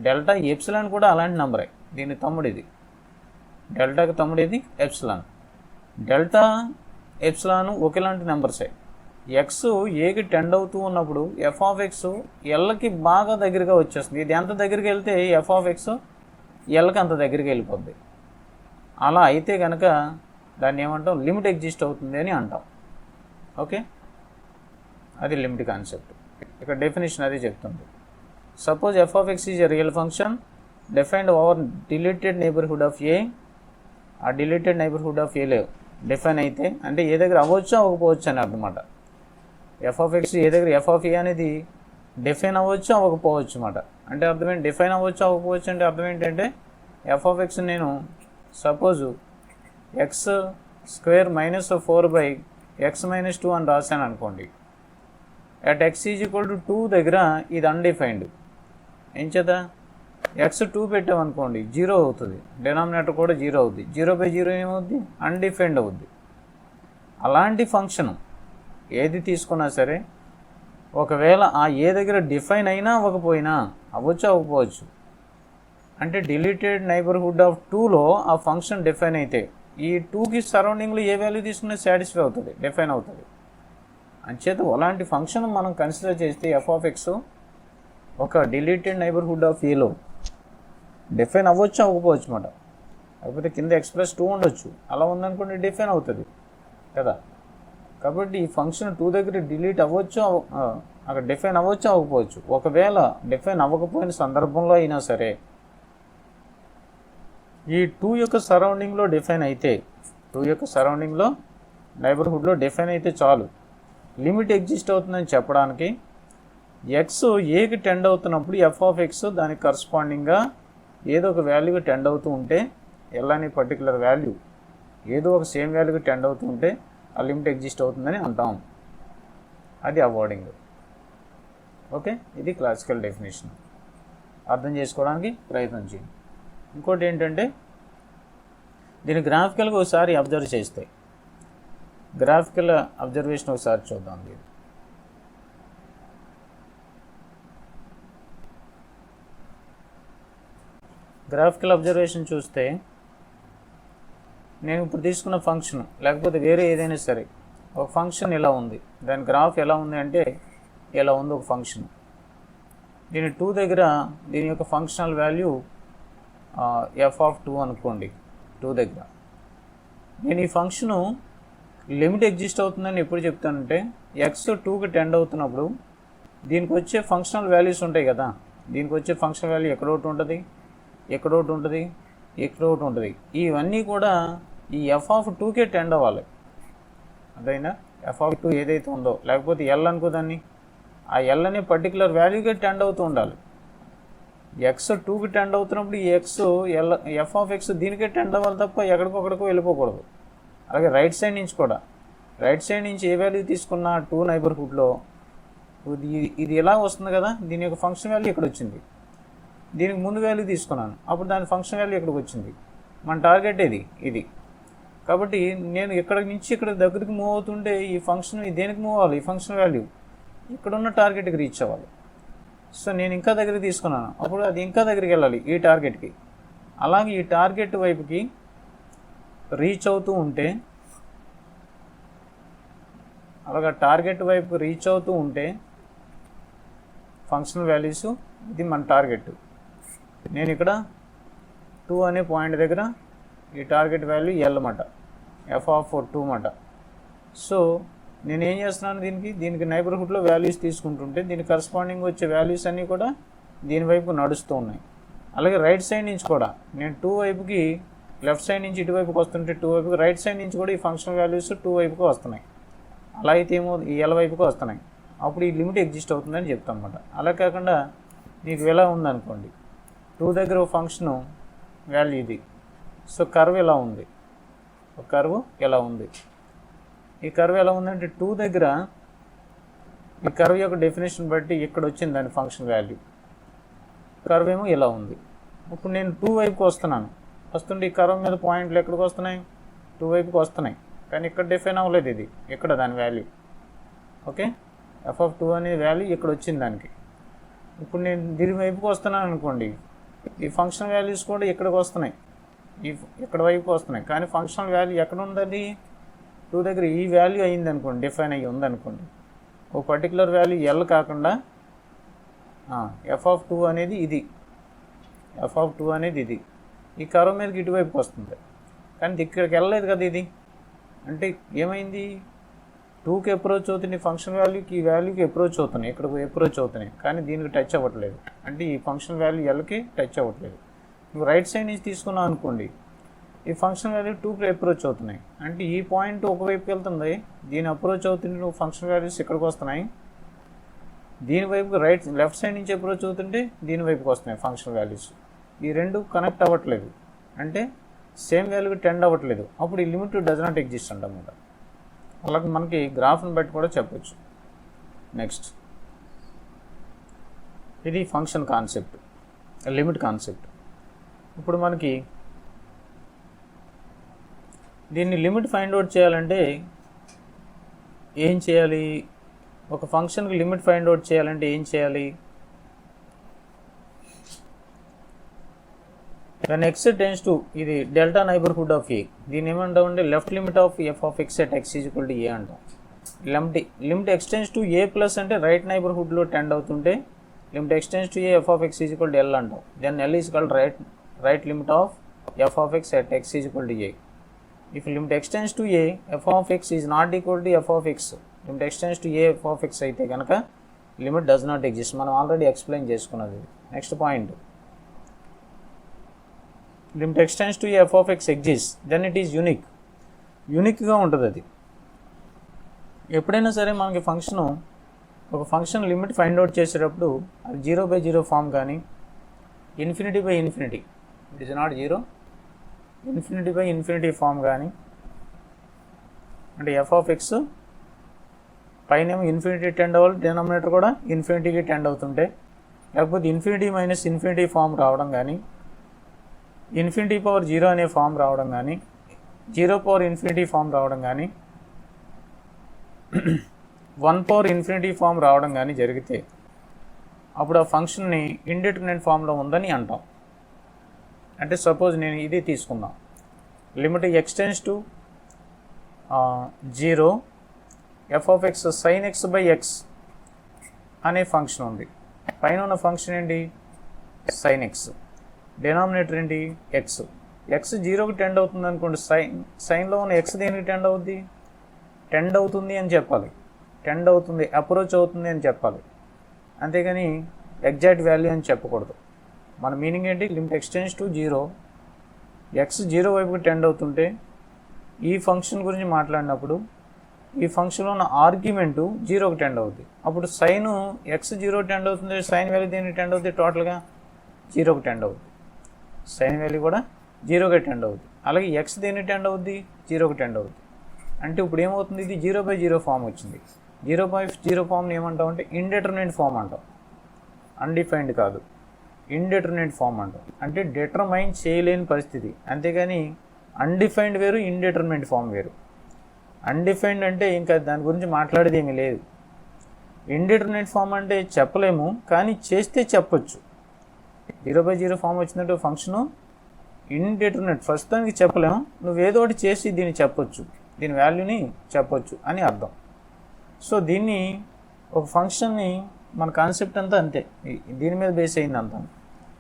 delta. Epsilon కూడా అలాంటి నెంబరే, దీని తమ్ముడిది. డెల్టాకి తమ్ముడిది ఎప్సిలాన్. డెల్టా ఎప్సిలాన్ ఒకేలాంటి నెంబర్సే. ఎక్స్ ఏకి టెండ్ అవుతూ ఉన్నప్పుడు ఎఫ్ ఆఫ్ ఎక్స్ ఎల్కి బాగా దగ్గరగా వచ్చేస్తుంది. ఇది ఎంత దగ్గరికి వెళ్తే ఎఫ్ ఆఫ్ ఎక్స్ ఎల్కి అంత దగ్గరికి వెళ్ళిపోద్ది. అలా అయితే కనుక దాన్ని ఏమంటాం? లిమిట్ ఎగ్జిస్ట్ అవుతుంది అని అంటాం. ఓకే, అది లిమిట్ కాన్సెప్ట్. ఇక్కడ డెఫినేషన్ అది చెప్తుంది. Suppose f of X is a real function defined over deleted neighbourhood of a. ఆ డిలీటెడ్ నైబర్హుడ్ ఆఫ్ ఏలో డిఫైన్ అయితే, అంటే ఏ దగ్గర అవ్వచ్చు అవ్వకపోవచ్చు అని అన్నమాట. ఎఫ్ ఆఫ్ ఎక్స్ ఏ దగ్గర ఎఫ్ ఆఫ్ ఏ అనేది డిఫైన్ అవ్వచ్చు అవ్వకపోవచ్చు అన్నమాట. అంటే అర్థమేంటి? డిఫైన్ అవ్వచ్చు అవ్వకపోవచ్చు అంటే అర్థం ఏంటంటే, ఎఫ్ ఆఫ్ ఎక్స్ నేను suppose X square minus 4/x-2 అని రాశాను అనుకోండి. At x is equal to 2 దగ్గర ఇది అన్డిఫైన్డ్. ఏం చేద్దా? ఎక్స్ 2 పెట్టామనుకోండి 0 అవుతుంది, డినామినేటర్ కూడా 0 అవుద్ది. 0/0 ఏమవుద్ది? అన్డిఫైన్డ్ అవుద్ది. అలాంటి ఫంక్షన్ ఏది తీసుకున్నా సరే, ఒకవేళ ఆ ఏ దగ్గర డిఫైన్ అయినా అవ్వకపోయినా, అవ్వచ్చు అవ్వకపోవచ్చు, అంటే డిలీటెడ్ నైబర్హుడ్ ఆఫ్ 2లో ఆ ఫంక్షన్ డిఫైన్ అయితే ఈ 2కి సరౌండింగ్లో ఏ వాల్యూ తీసుకున్నా సాటిస్ఫై అవుతుంది, డిఫైన్ అవుతుంది. అంచేత అలాంటి ఫంక్షన్ మనం కన్సిడర్ చేస్తే ఎఫ్ ఆఫ్ ఎక్స్ ఒక డిలీటెడ్ నైబర్హుడ్ ఆఫ్ ఏలో డిఫైన్ అవ్వచ్చు అవ్వకపోవచ్చు అన్నమాట. కాకపోతే కింద x+2 ఉండొచ్చు, అలా ఉందనుకోండి డిఫైన్ అవుతుంది కదా. కాబట్టి ఈ ఫంక్షన్ 2 దగ్గర డిలీట్ అవ్వచ్చు, అక్కడ డిఫైన్ అవ్వచ్చు అవ్వకపోవచ్చు. ఒకవేళ డిఫైన్ అవ్వకపోయిన సందర్భంలో అయినా సరే, ఈ 2 యొక్క సరౌండింగ్లో డిఫైన్ అయితే, 2 యొక్క సరౌండింగ్లో నైబర్హుడ్లో డిఫైన్ అయితే చాలు, లిమిట్ ఎగ్జిస్ట్ అవుతుందని చెప్పడానికి ఎక్స్ ఏకి టెండ్ అవుతున్నప్పుడు ఎఫ్ ఆఫ్ ఎక్స్ దానికి కరస్పాండింగ్గా ఏదో ఒక వాల్యూకి టెండ్ అవుతూ ఉంటే, ఎల్ అనే పర్టికులర్ వాల్యూ ఏదో ఒక సేమ్ వాల్యూకి టెండ్ అవుతూ ఉంటే ఆ లిమిట్ ఎగ్జిస్ట్ అవుతుందని అంటాం. అది అవాయిడింగ్. ఓకే, ఇది క్లాసికల్ డెఫినేషన్. అర్థం చేసుకోవడానికి ప్రయత్నం చేయండి. ఇంకోటి ఏంటంటే, దీన్ని గ్రాఫికల్గా ఒకసారి అబ్జర్వ్ చేస్తే, గ్రాఫికల్ అబ్జర్వేషన్ ఒకసారి చూద్దాం. దీన్ని గ్రాఫికల్ అబ్జర్వేషన్ చూస్తే నేను ఇప్పుడు తీసుకున్న ఫంక్షన్ లేకపోతే వేరే ఏదైనా సరే ఒక ఫంక్షన్ ఇలా ఉంది, దాని గ్రాఫ్ ఎలా ఉంది అంటే ఇలా ఉంది ఒక ఫంక్షన్. దీని 2 దగ్గర దీని యొక్క ఫంక్షనల్ వాల్యూ f(2) అనుకోండి. 2 దగ్గర నేను ఈ ఫంక్షను లిమిట్ ఎగ్జిస్ట్ అవుతుందని ఎప్పుడు చెప్తానంటే x 2కి టెండ్ అవుతున్నప్పుడు దీనికి వచ్చే ఫంక్షనల్ వాల్యూస్ ఉంటాయి కదా, దీనికి వచ్చే ఫంక్షనల్ వాల్యూ ఎక్కడొకటి ఉంటుంది, ఎక్కడొకటి ఉంటుంది, ఎక్కడొకటి ఉంటుంది. ఇవన్నీ కూడా ఈ f(2కే టెండ్ అవ్వాలి. అదైనా f(2) ఏదైతే ఉందో, లేకపోతే L అనుకో దాన్ని, ఆ L అనే పర్టికులర్ వాల్యూకే టెండ్ అవుతూ ఉండాలి. x 2కి టెండ్ అవుతున్నప్పుడు ఈ x L f(x) దీనికే టెండ్ అవ్వాలి తప్ప ఎక్కడికొక్కడికో వెళ్ళిపోకూడదు. అలాగే రైట్ సైడ్ నుంచి కూడా, రైట్ సైడ్ నుంచి ఏ వాల్యూ తీసుకున్నా 2 నైబర్హుడ్లో ఇది ఎలా వస్తుంది కదా, దీని యొక్క ఫంక్షన్ వాల్యూ ఇక్కడ వచ్చింది, దీనికి ముందు వాల్యూ తీసుకున్నాను, అప్పుడు దాని ఫంక్షన్ వాల్యూ ఇక్కడికి వచ్చింది. మన టార్గెట్ ఇది. కాబట్టి నేను ఇక్కడ నుంచి ఇక్కడ దగ్గరికి మూవ్ అవుతుంటే ఈ ఫంక్షన్ దేనికి మూవ్ అవ్వాలి, ఈ ఫంక్షన్ వాల్యూ ఇక్కడున్న టార్గెట్కి రీచ్ అవ్వాలి. సో నేను ఇంకా దగ్గరికి తీసుకున్నాను, అప్పుడు అది ఇంకా దగ్గరికి వెళ్ళాలి ఈ టార్గెట్కి. అలాగే ఈ టార్గెట్ వైపుకి రీచ్ అవుతూ ఉంటే, అలాగా టార్గెట్ వైపుకి రీచ్ అవుతూ ఉంటే ఫంక్షనల్ వాల్యూస్ ఇది మన టార్గెట్. నేను ఇక్కడ 2 అనే పాయింట్ దగ్గర ఈ టార్గెట్ వాల్యూ L మాట, f(2) మాట. సో నేను ఏం చేస్తున్నాను, దీనికి నైబర్హుడ్లో వాల్యూస్ తీసుకుంటుంటే దీనికి కరస్పాండింగ్ వచ్చే వాల్యూస్ అన్నీ కూడా దీని వైపు నడుస్తూ ఉన్నాయి. అలాగే రైట్ సైడ్ నుంచి కూడా నేను 2 వైపుకి లెఫ్ట్ సైడ్ నుంచి ఇటువైపుకి వస్తుంటే 2 వైపుకి, రైట్ సైడ్ నుంచి కూడా ఈ ఫంక్షనల్ వాల్యూస్ 2 వైపుకి వస్తున్నాయి. అలా అయితే ఏమో ఈ L వైపుకి వస్తున్నాయి, అప్పుడు ఈ లిమిట్ ఎగ్జిస్ట్ అవుతుందని చెప్తాను అనమాట. అలా కాకుండా నీకు ఎలా ఉందనుకోండి, 2 దగ్గర ఒక ఫంక్షను వాల్యూ ఇది, సో కర్వ్ ఎలా ఉంది, ఒక కర్వ్ ఎలా ఉంది, ఈ కర్వ్ ఎలా ఉందంటే 2 దగ్గర ఈ కర్వ్ యొక్క డెఫినేషన్ బట్టి ఇక్కడ వచ్చింది దాని ఫంక్షన్ వాల్యూ, కర్వ్ ఏమో ఇలా ఉంది. ఇప్పుడు నేను 2 వైపుకి వస్తుంటే ఈ కర్వ్ మీద పాయింట్లు ఎక్కడికి వస్తున్నాయి, 2 వైపుకి వస్తున్నాయి, కానీ ఇక్కడ డిఫైన్ అవ్వలేదు, ఇది ఇక్కడ దాని వాల్యూ. ఓకే, f(2) అనే వాల్యూ ఇక్కడ వచ్చింది దానికి. ఇప్పుడు నేను దీని వైపుకి వస్తున్నాను అనుకోండి, ఈ ఫంక్షన్ వాల్యూస్ కూడా ఇక్కడికి వస్తున్నాయి, ఇక్కడ వైపుకి వస్తున్నాయి, కానీ ఫంక్షనల్ వాల్యూ ఎక్కడ ఉందండి, 2 దగ్గర ఈ వాల్యూ అయింది అనుకోండి, డిఫైన్ అయ్యి ఉందనుకోండి, ఒక పర్టికులర్ వాల్యూ L కాకుండా f(2) అనేది ఇది, f(2) అనేది ఇది, ఈ కర్వ్ మీదకి ఇటువైపుకి వస్తుంది, కానీ ఇక్కడికి వెళ్ళలేదు కదా ఇది. అంటే ఏమైంది, 2కి అప్రోచ్ అవుతుంది ఫంక్షన్ వాల్యూకి, ఈ వాల్యూకి అప్రోచ్ అవుతున్నాయి, ఇక్కడికి అప్రోచ్ అవుతున్నాయి, కానీ దీనికి టచ్ అవ్వట్లేదు. అంటే ఈ ఫంక్షన్ వాల్యూ Lకి టచ్ అవ్వట్లేదు. నువ్వు రైట్ సైడ్ నుంచి తీసుకున్నావు అనుకోండి, ఈ ఫంక్షన్ వాల్యూ 2కి అప్రోచ్ అవుతున్నాయి, అంటే ఈ పాయింట్ ఒకవైపుకి వెళ్తుంది, దీని అప్రోచ్ అవుతుంది, నువ్వు ఫంక్షన్ వాల్యూస్ ఇక్కడికి వస్తున్నాయి, దీని వైపుకి లెఫ్ట్ సైడ్ నుంచి అప్రోచ్ అవుతుంటే దీని వైపుకి వస్తున్నాయి ఫంక్షన్ వాల్యూస్. ఈ రెండు కనెక్ట్ అవ్వట్లేదు, అంటే సేమ్ వాల్యూకి టెండ్ అవ్వట్లేదు, అప్పుడు ఈ లిమిట్ డస్ నాట్ ఎగ్జిస్ట్ అంటమాట. అలాగే మనకి గ్రాఫ్ని బట్టి కూడా చెప్పచ్చు. నెక్స్ట్, ఇది ఫంక్షన్ కాన్సెప్ట్, లిమిట్ కాన్సెప్ట్. ఇప్పుడు మనకి దీన్ని లిమిట్ ఫైండ్ అవుట్ చేయాలంటే ఏం చేయాలి, ఒక ఫంక్షన్కి లిమిట్ ఫైండ్ అవుట్ చేయాలంటే ఏం చేయాలి, when x tends to ఇది డెల్టా నైబర్హుడ్ ఆఫ్ ఏ, దీన్ని ఏమంటామంటే left limit of f(x) at x = a అంటాం. లిమిట్ x tends to a plus అంటే రైట్ నైబర్హుడ్లో టెండ్ అవుతుంటే లిమిట్ x tends to a f(x) = L అంటాం. Then L is called right limit of f(x) at x = a. if limit x tends to a f(x) is not equal to f(x), limit x tends to a f(x) అయితే కనుక limit does not exist. మనం already explain చేసుకున్నది. Next point, limit x tends to a f(x) exists, then it is unique. యూనిక్గా ఉంటుంది అది. ఎప్పుడైనా సరే మనకి ఒక ఫంక్షన్ లిమిట్ ఫైండ్ అవుట్ చేసేటప్పుడు అది 0/0 ఫామ్ కానీ ∞/∞, ఇట్ ఈస్ నాట్ 0, ∞/∞ ఫామ్ కానీ, అంటే f(x) పైన ఇన్ఫినిటీ టెండ్ అవ్వాలి, డినామినేటర్ కూడా ఇన్ఫినిటీకి టెండ్ అవుతుంటే, లేకపోతే ∞/∞ ఫామ్ రావడం కానీ, ∞/0 అనే ఫామ్ రావడం కానీ, 0/∞ ఫామ్ రావడం కానీ, 1/∞ ఫామ్ రావడం కానీ జరిగితే అప్పుడు ఆ ఫంక్షన్ని ఇండిటర్మినేట్ ఫామ్లో ఉందని అంటాం. అంటే సపోజ్ నేను ఇది తీసుకుందాం, limit x tends to 0 f of x sin x by x అనే ఫంక్షన్ ఉంది. పైన ఉన్న ఫంక్షన్ ఏంటి, sin x, డినామినేటర్ ఏంటి ఎక్స్. ఎక్స్ 0కి టెండ్ అవుతుంది అనుకోండి, సైన్లో ఉన్న ఎక్స్ దేనికి టెండ్ అవుద్ది, టెండ్ అవుతుంది అని చెప్పాలి, టెండ్ అవుతుంది, అప్రోచ్ అవుతుంది అని చెప్పాలి, అంతేగాని ఎగ్జాక్ట్ వాల్యూ అని చెప్పకూడదు. మన మీనింగ్ ఏంటి, limit x tends to 0, X 0 వైపుకి టెండ్ అవుతుంటే ఈ ఫంక్షన్ గురించి మాట్లాడినప్పుడు ఈ ఫంక్షన్లో ఉన్న ఆర్గ్యుమెంటు 0కి టెండ్ అవుతుంది. అప్పుడు సైన్ ఎక్స్ 0 టెండ్ అవుతుంది, సైన్ వాల్యూ దేనికి టెండ్ అవుతుంది, టోటల్గా 0కి టెండ్ అవుతుంది. సైన్ వాల్యూ కూడా 0కి టెండ్ అవుతుంది. అలాగే ఎక్స్ దేనికి టెండ్ అవుద్ది, 0కి టెండ్ అవుతుంది. అంటే ఇప్పుడు ఏమవుతుంది, ఇది 0/0 ఫామ్ వచ్చింది. 0/0 ఫామ్ని ఏమంటాం అంటే ఇండెటర్మినేట్ ఫామ్ అంటాం, అన్డిఫైన్డ్ కాదు, ఇండెటర్మినేట్ ఫామ్ అంటాం. అంటే డిటర్మైన్ చేయలేని పరిస్థితి, అంతేగాని అన్డిఫైన్డ్ వేరు, ఇండెటర్మినేట్ ఫామ్ వేరు. అన్డిఫైన్డ్ అంటే ఇంకా దాని గురించి మాట్లాడేది ఏమీ లేదు. ఇండెటర్మినేట్ ఫామ్ అంటే చెప్పలేము, కానీ చేస్తే చెప్పొచ్చు. 0/0 ఫామ్ వచ్చినట్టు ఫంక్షను ఇండెటర్మినేట్, ప్రస్తుతానికి చెప్పలేము, నువ్వేదో ఒకటి చేసి దీన్ని చెప్పొచ్చు, దీని వాల్యూని చెప్పొచ్చు అని అర్థం. సో దీన్ని ఒక ఫంక్షన్ని మన కాన్సెప్ట్ అంతా అంతే, దీని మీద బేస్ అయింది అంతా.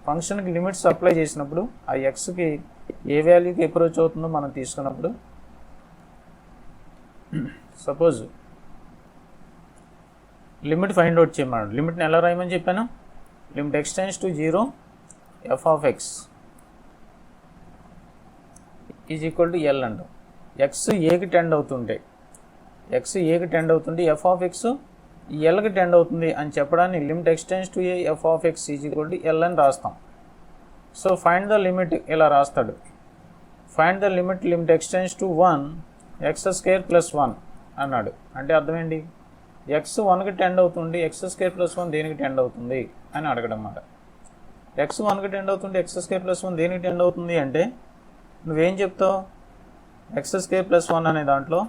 ఫంక్షన్కి లిమిట్స్ అప్లై చేసినప్పుడు ఆ ఎక్స్కి ఏ వాల్యూకి అప్రోచ్ అవుతుందో మనం తీసుకున్నప్పుడు, సపోజ్ లిమిట్ ఫైండ్ అవుట్ చేయమన్నాడు. లిమిట్ని ఎలా రాయమని చెప్పాను, limit x tends to 0 f of x is equal to L అంటాం. ఎక్స్ ఏకి టెండ్ అవుతుంటే, ఎక్స్ ఏకి టెండ్ అవుతుంది, f of x ఎల్కి టెండ్ అవుతుంది అని చెప్పడానికి limit x tends to A f of x is equal to L అని రాస్తాం. సో ఫైండ్ ద లిమిట్ ఇలా రాస్తాడు, find the limit limit x tends to 1 x² + 1 అన్నాడు. అంటే అర్థం ఏంటి, ఎక్స్ 1కి టెండ్ అవుతుంది, x² + 1 దేనికి టెండ్ అవుతుంది అని అడగడం అన్నమాట. ఎక్స్ 1కి టెండ్ అవుతుంది, x² + 1 దేనికి టెండ్ అవుతుంది అంటే నువ్వేం చెప్తావు, x² + 1 అనే దాంట్లో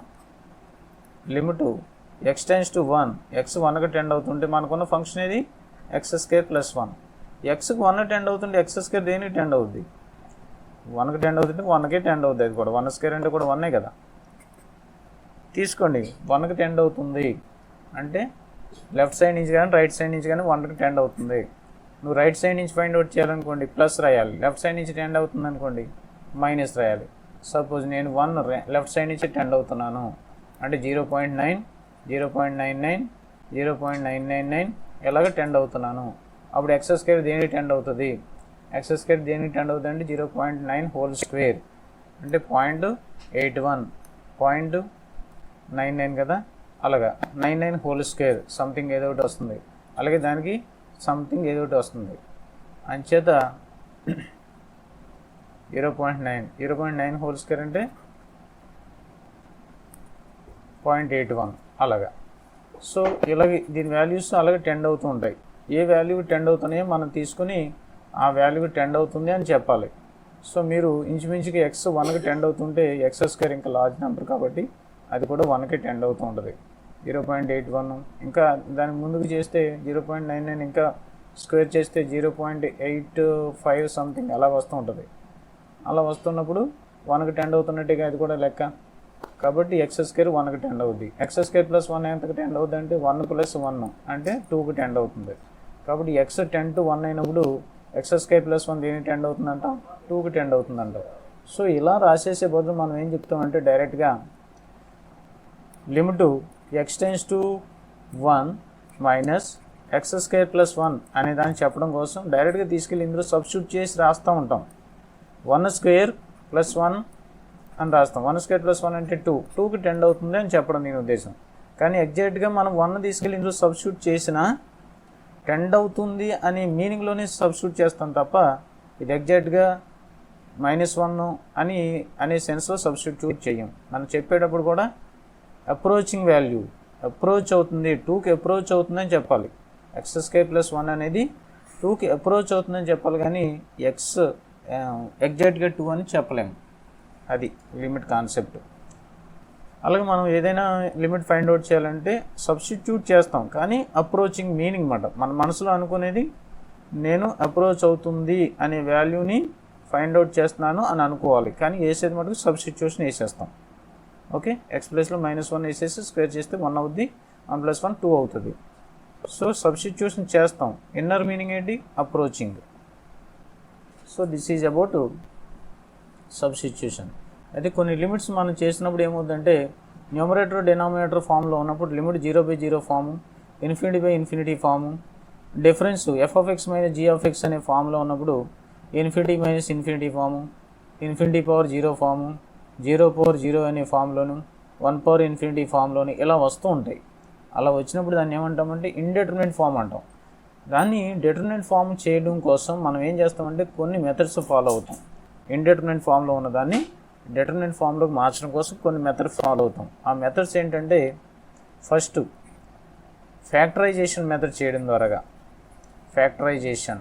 limit x tends to 1, X 1కి టెండ్ అవుతుంటే మనకున్న ఫంక్షన్ ఏది, x² + 1. ఎక్స్కి 1 టెండ్ అవుతుంటే x² దేనికి టెండ్ అవుద్ది, 1కి టెండ్ అవుతుంటే 1కే టెండ్ అవుతుంది. అది కూడా 1² అంటే కూడా 1 కదా. తీసుకోండి, 1కి టెండ్ అవుతుంది అంటే లెఫ్ట్ సైడ్ నుంచి కానీ రైట్ సైడ్ నుంచి కానీ 1కి టెండ్ అవుతుంది. నువ్వు రైట్ సైడ్ నుంచి ఫైండ్ అవుట్ చేయాలనుకోండి ప్లస్ రాయాలి, లెఫ్ట్ సైడ్ నుంచి టెండ్ అవుతుంది అనుకోండి మైనస్ రాయాలి. సపోజ్ నేను 1 లెఫ్ట్ సైడ్ నుంచి టెండ్ అవుతున్నాను అంటే 0.9, 0.99, 0.999 ఎలాగ టెండ్ అవుతున్నాను. అప్పుడు x² దేనికి టెండ్ అవుతుంది, x² దేనికి టెండ్ అవుతుంది అంటే 0.9 హోల్ స్క్వేర్ అంటే 0.81, 0.99 కదా. అలాగా 99 హోల్ స్క్వేర్ సంథింగ్ ఏదో ఒకటి వస్తుంది, అలాగే దానికి సంథింగ్ ఏదో ఒకటి వస్తుంది. అంచేత 0.9 హోల్ స్క్వేర్ అంటే 0.81 అలాగా. సో ఇలాగే దీని వాల్యూస్ అలాగే టెండ్ అవుతూ ఉంటాయి. ఏ వాల్యూకి టెండ్ అవుతున్నాయో మనం తీసుకుని ఆ వాల్యూకి టెండ్ అవుతుంది అని చెప్పాలి. సో మీరు ఇంచుమించుకి ఎక్స్ 1కి టెండ్ అవుతుంటే x² ఇంకా లార్జ్ నెంబర్ కాబట్టి అది కూడా 1కి టెండ్ అవుతూ ఉంటుంది. 0.81 ఇంకా దానికి ముందుకు చేస్తే 0.99 ఇంకా స్క్వేర్ చేస్తే 0.85 సంథింగ్ అలా వస్తూ ఉంటుంది. అలా వస్తున్నప్పుడు 1కి టెండ్ అవుతున్నట్టుగా అది కూడా లెక్క. కాబట్టి x² 1కి టెండ్ అవుద్ది. x² + 1 ఎంతకి టెండ్ అవుద్ది అంటే 1 + 1 అంటే 2కి టెండ్ అవుతుంది. కాబట్టి x 10 to 1 అయినప్పుడు x² + 1 దేనికి టెండ్ అవుతుందంట, 2కి టెండ్ అవుతుందంట. సో ఇలా రాసేసే బదులు మనం ఏం చెప్తామంటే డైరెక్ట్గా limit x tends to 1 minus x² + 1 అనే దాన్ని చెప్పడం కోసం డైరెక్ట్గా తీసుకెళ్ళి ఇందులో సబ్స్టిట్యూట్ చేసి రాస్తూ ఉంటాం. 1² + 1 అని రాస్తాం. 1² + 1 అంటే 2కి టెండ్ అవుతుంది అని చెప్పడం దీని ఉద్దేశం. కానీ ఎగ్జాక్ట్గా మనం 1 తీసుకెళ్ళి ఇందులో సబ్స్టిట్యూట్ చేసినా టెండ్ అవుతుంది అనే మీనింగ్లోనే సబ్స్టిట్యూట్ చేస్తాం తప్ప ఇది ఎగ్జాక్ట్గా -1 అనే సెన్స్లో సబ్స్టిట్యూట్ చేయం. మనం చెప్పేటప్పుడు కూడా అప్రోచింగ్ వాల్యూ అప్రోచ్ అవుతుంది, 2కి అప్రోచ్ అవుతుందని చెప్పాలి. x² + 1 అనేది 2కి అప్రోచ్ అవుతుందని చెప్పాలి, కానీ ఎగ్జాక్ట్గా 2 అని చెప్పలేము. అది లిమిట్ కాన్సెప్ట్. అలాగే మనం ఏదైనా లిమిట్ ఫైండ్ అవుట్ చేయాలంటే సబ్స్టిట్యూట్ చేస్తాం, కానీ అప్రోచింగ్ మీనింగ్ మాట మన మనసులో అనుకునేది నేను అప్రోచ్ అవుతుంది అనే వాల్యూని ఫైండ్ అవుట్ చేస్తున్నాను అని అనుకోవాలి, కానీ వేసేది మటుకు సబ్స్టిట్యూషన్ వేసేస్తాం. ఓకే, ఎక్స్ ప్లస్లో -1 వేసేసి స్క్వేర్ చేస్తే 1 అవుద్ది, 1 + 1 2 అవుతుంది. సో సబ్స్టిట్యూషన్ చేస్తాం. ఇన్నర్ మీనింగ్ ఏంటి? Approaching. So this is about substitution. అయితే కొన్ని లిమిట్స్ మనం చేసినప్పుడు ఏమవుతుందంటే న్యూమరేటర్ డినామినేటర్ ఫామ్లో ఉన్నప్పుడు limit 0/0 form, ∞/∞ form, difference f(x - g) అనే ఫామ్లో ఉన్నప్పుడు ∞/∞ ఫాము, ∞/0 ఫాము, 0/0 అనే ఫామ్లోను, 1/∞ ఫామ్లోను ఇలా వస్తూ ఉంటాయి. అలా వచ్చినప్పుడు దాన్ని ఏమంటామంటే ఇండెటర్మినేట్ ఫామ్ అంటాం. దాన్ని డెటర్మినేట్ ఫామ్ చేయడం కోసం మనం ఏం చేస్తామంటే కొన్ని మెథడ్స్ ఫాలో అవుతాం. ఇండెటర్మినేట్ ఫామ్లో ఉన్న దాన్ని డెటర్మినేట్ ఫామ్లోకి మార్చడం కోసం కొన్ని మెథడ్స్ ఫాలో అవుతాం. ఆ మెథడ్స్ ఏంటంటే ఫస్ట్ ఫ్యాక్టరైజేషన్ మెథడ్ చేయడం ద్వారాగా ఫ్యాక్టరైజేషన్,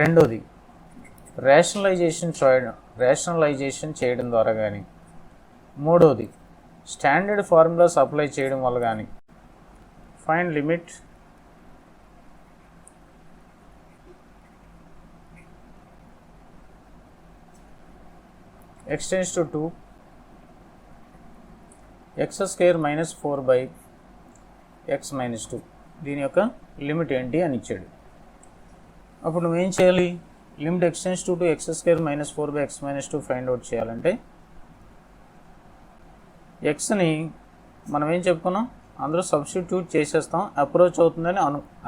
రెండోది రేషనలైజేషన్ చేయడం ద్వారా కానీ, మూడోది స్టాండర్డ్ ఫార్ములాస్ అప్లై చేయడం వల్ల కానీ. Find limit x → 2 x² - 4/x - 2 దీని యొక్క లిమిట్ ఏంటి అని ఇచ్చాడు. అప్పుడు నువ్వేం చేయాలి? Limit x → 2 x² - 4/x - 2 find out చేయాలంటే ఎక్స్ని మనం ఏం చెప్పుకున్నాం, అందులో సబ్స్టిట్యూట్ చేసేస్తాం. అప్రోచ్ అవుతుందని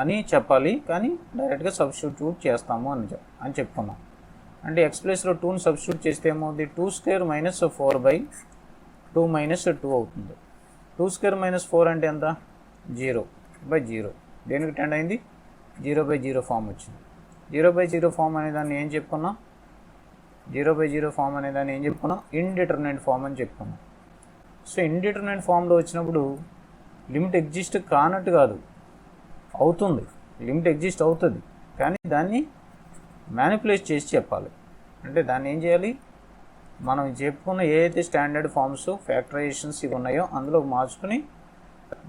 అని చెప్పాలి, కానీ డైరెక్ట్గా సబ్స్టిట్యూట్ చేస్తాము అని చెప్పుకున్నాం. అంటే ఎక్స్ ప్లేస్లో 2ని సబ్స్టిట్యూట్ చేస్తే ఏమవుతుంది? 2² - 4/2 - 2 అవుతుంది. 2² - 4 అంటే ఎంత? 0/0. దేనికి టెండ్ అయింది? 0/0 ఫామ్ వచ్చింది. 0/0 ఫామ్ అనే దాన్ని ఏం చెప్పుకున్నాం? 0/0 ఫామ్ అనే దాన్ని ఏం చెప్పుకున్నాం? ఇండిటర్మినేట్ ఫామ్ అని చెప్పుకున్నాం. సో ఇండిటర్మినేట్ ఫామ్లో వచ్చినప్పుడు లిమిట్ ఎగ్జిస్ట్ కానట్టు కాదు, అవుతుంది. లిమిట్ ఎగ్జిస్ట్ అవుతుంది, కానీ దాన్ని మ్యానిపులేట్ చేసి చెప్పాలి. అంటే దాన్ని ఏం చేయాలి? మనం చెప్పుకున్న ఏ అయితే స్టాండర్డ్ ఫామ్స్ ఫ్యాక్టరైజేషన్స్ ఇవి ఉన్నాయో అందులో మార్చుకుని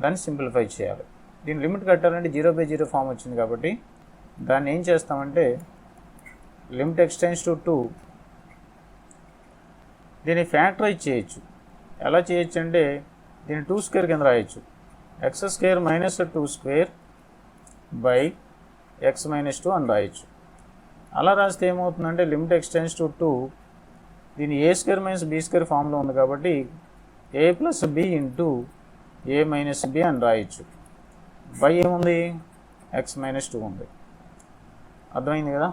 దాన్ని సింప్లిఫై చేయాలి. దీని లిమిట్ కట్టాలంటే 0/0 ఫామ్ వచ్చింది కాబట్టి దాన్ని ఏం చేస్తామంటే లిమిట్ x → 2 దీన్ని ఫ్యాక్టరైజ్ చేయొచ్చు. ఎలా చేయొచ్చు అంటే దీన్ని 2² కింద రాయొచ్చు. x² - 2² / x - 2 అని రాయొచ్చు. అలా రాస్తే ఏమవుతుందంటే లిమిట్ x → 2 దీని a² - b² ఫామ్లో ఉంది కాబట్టి a + b × a - b అని రాయొచ్చు. బై ఏముంది? x - 2 ఉంది. అర్థమైంది కదా?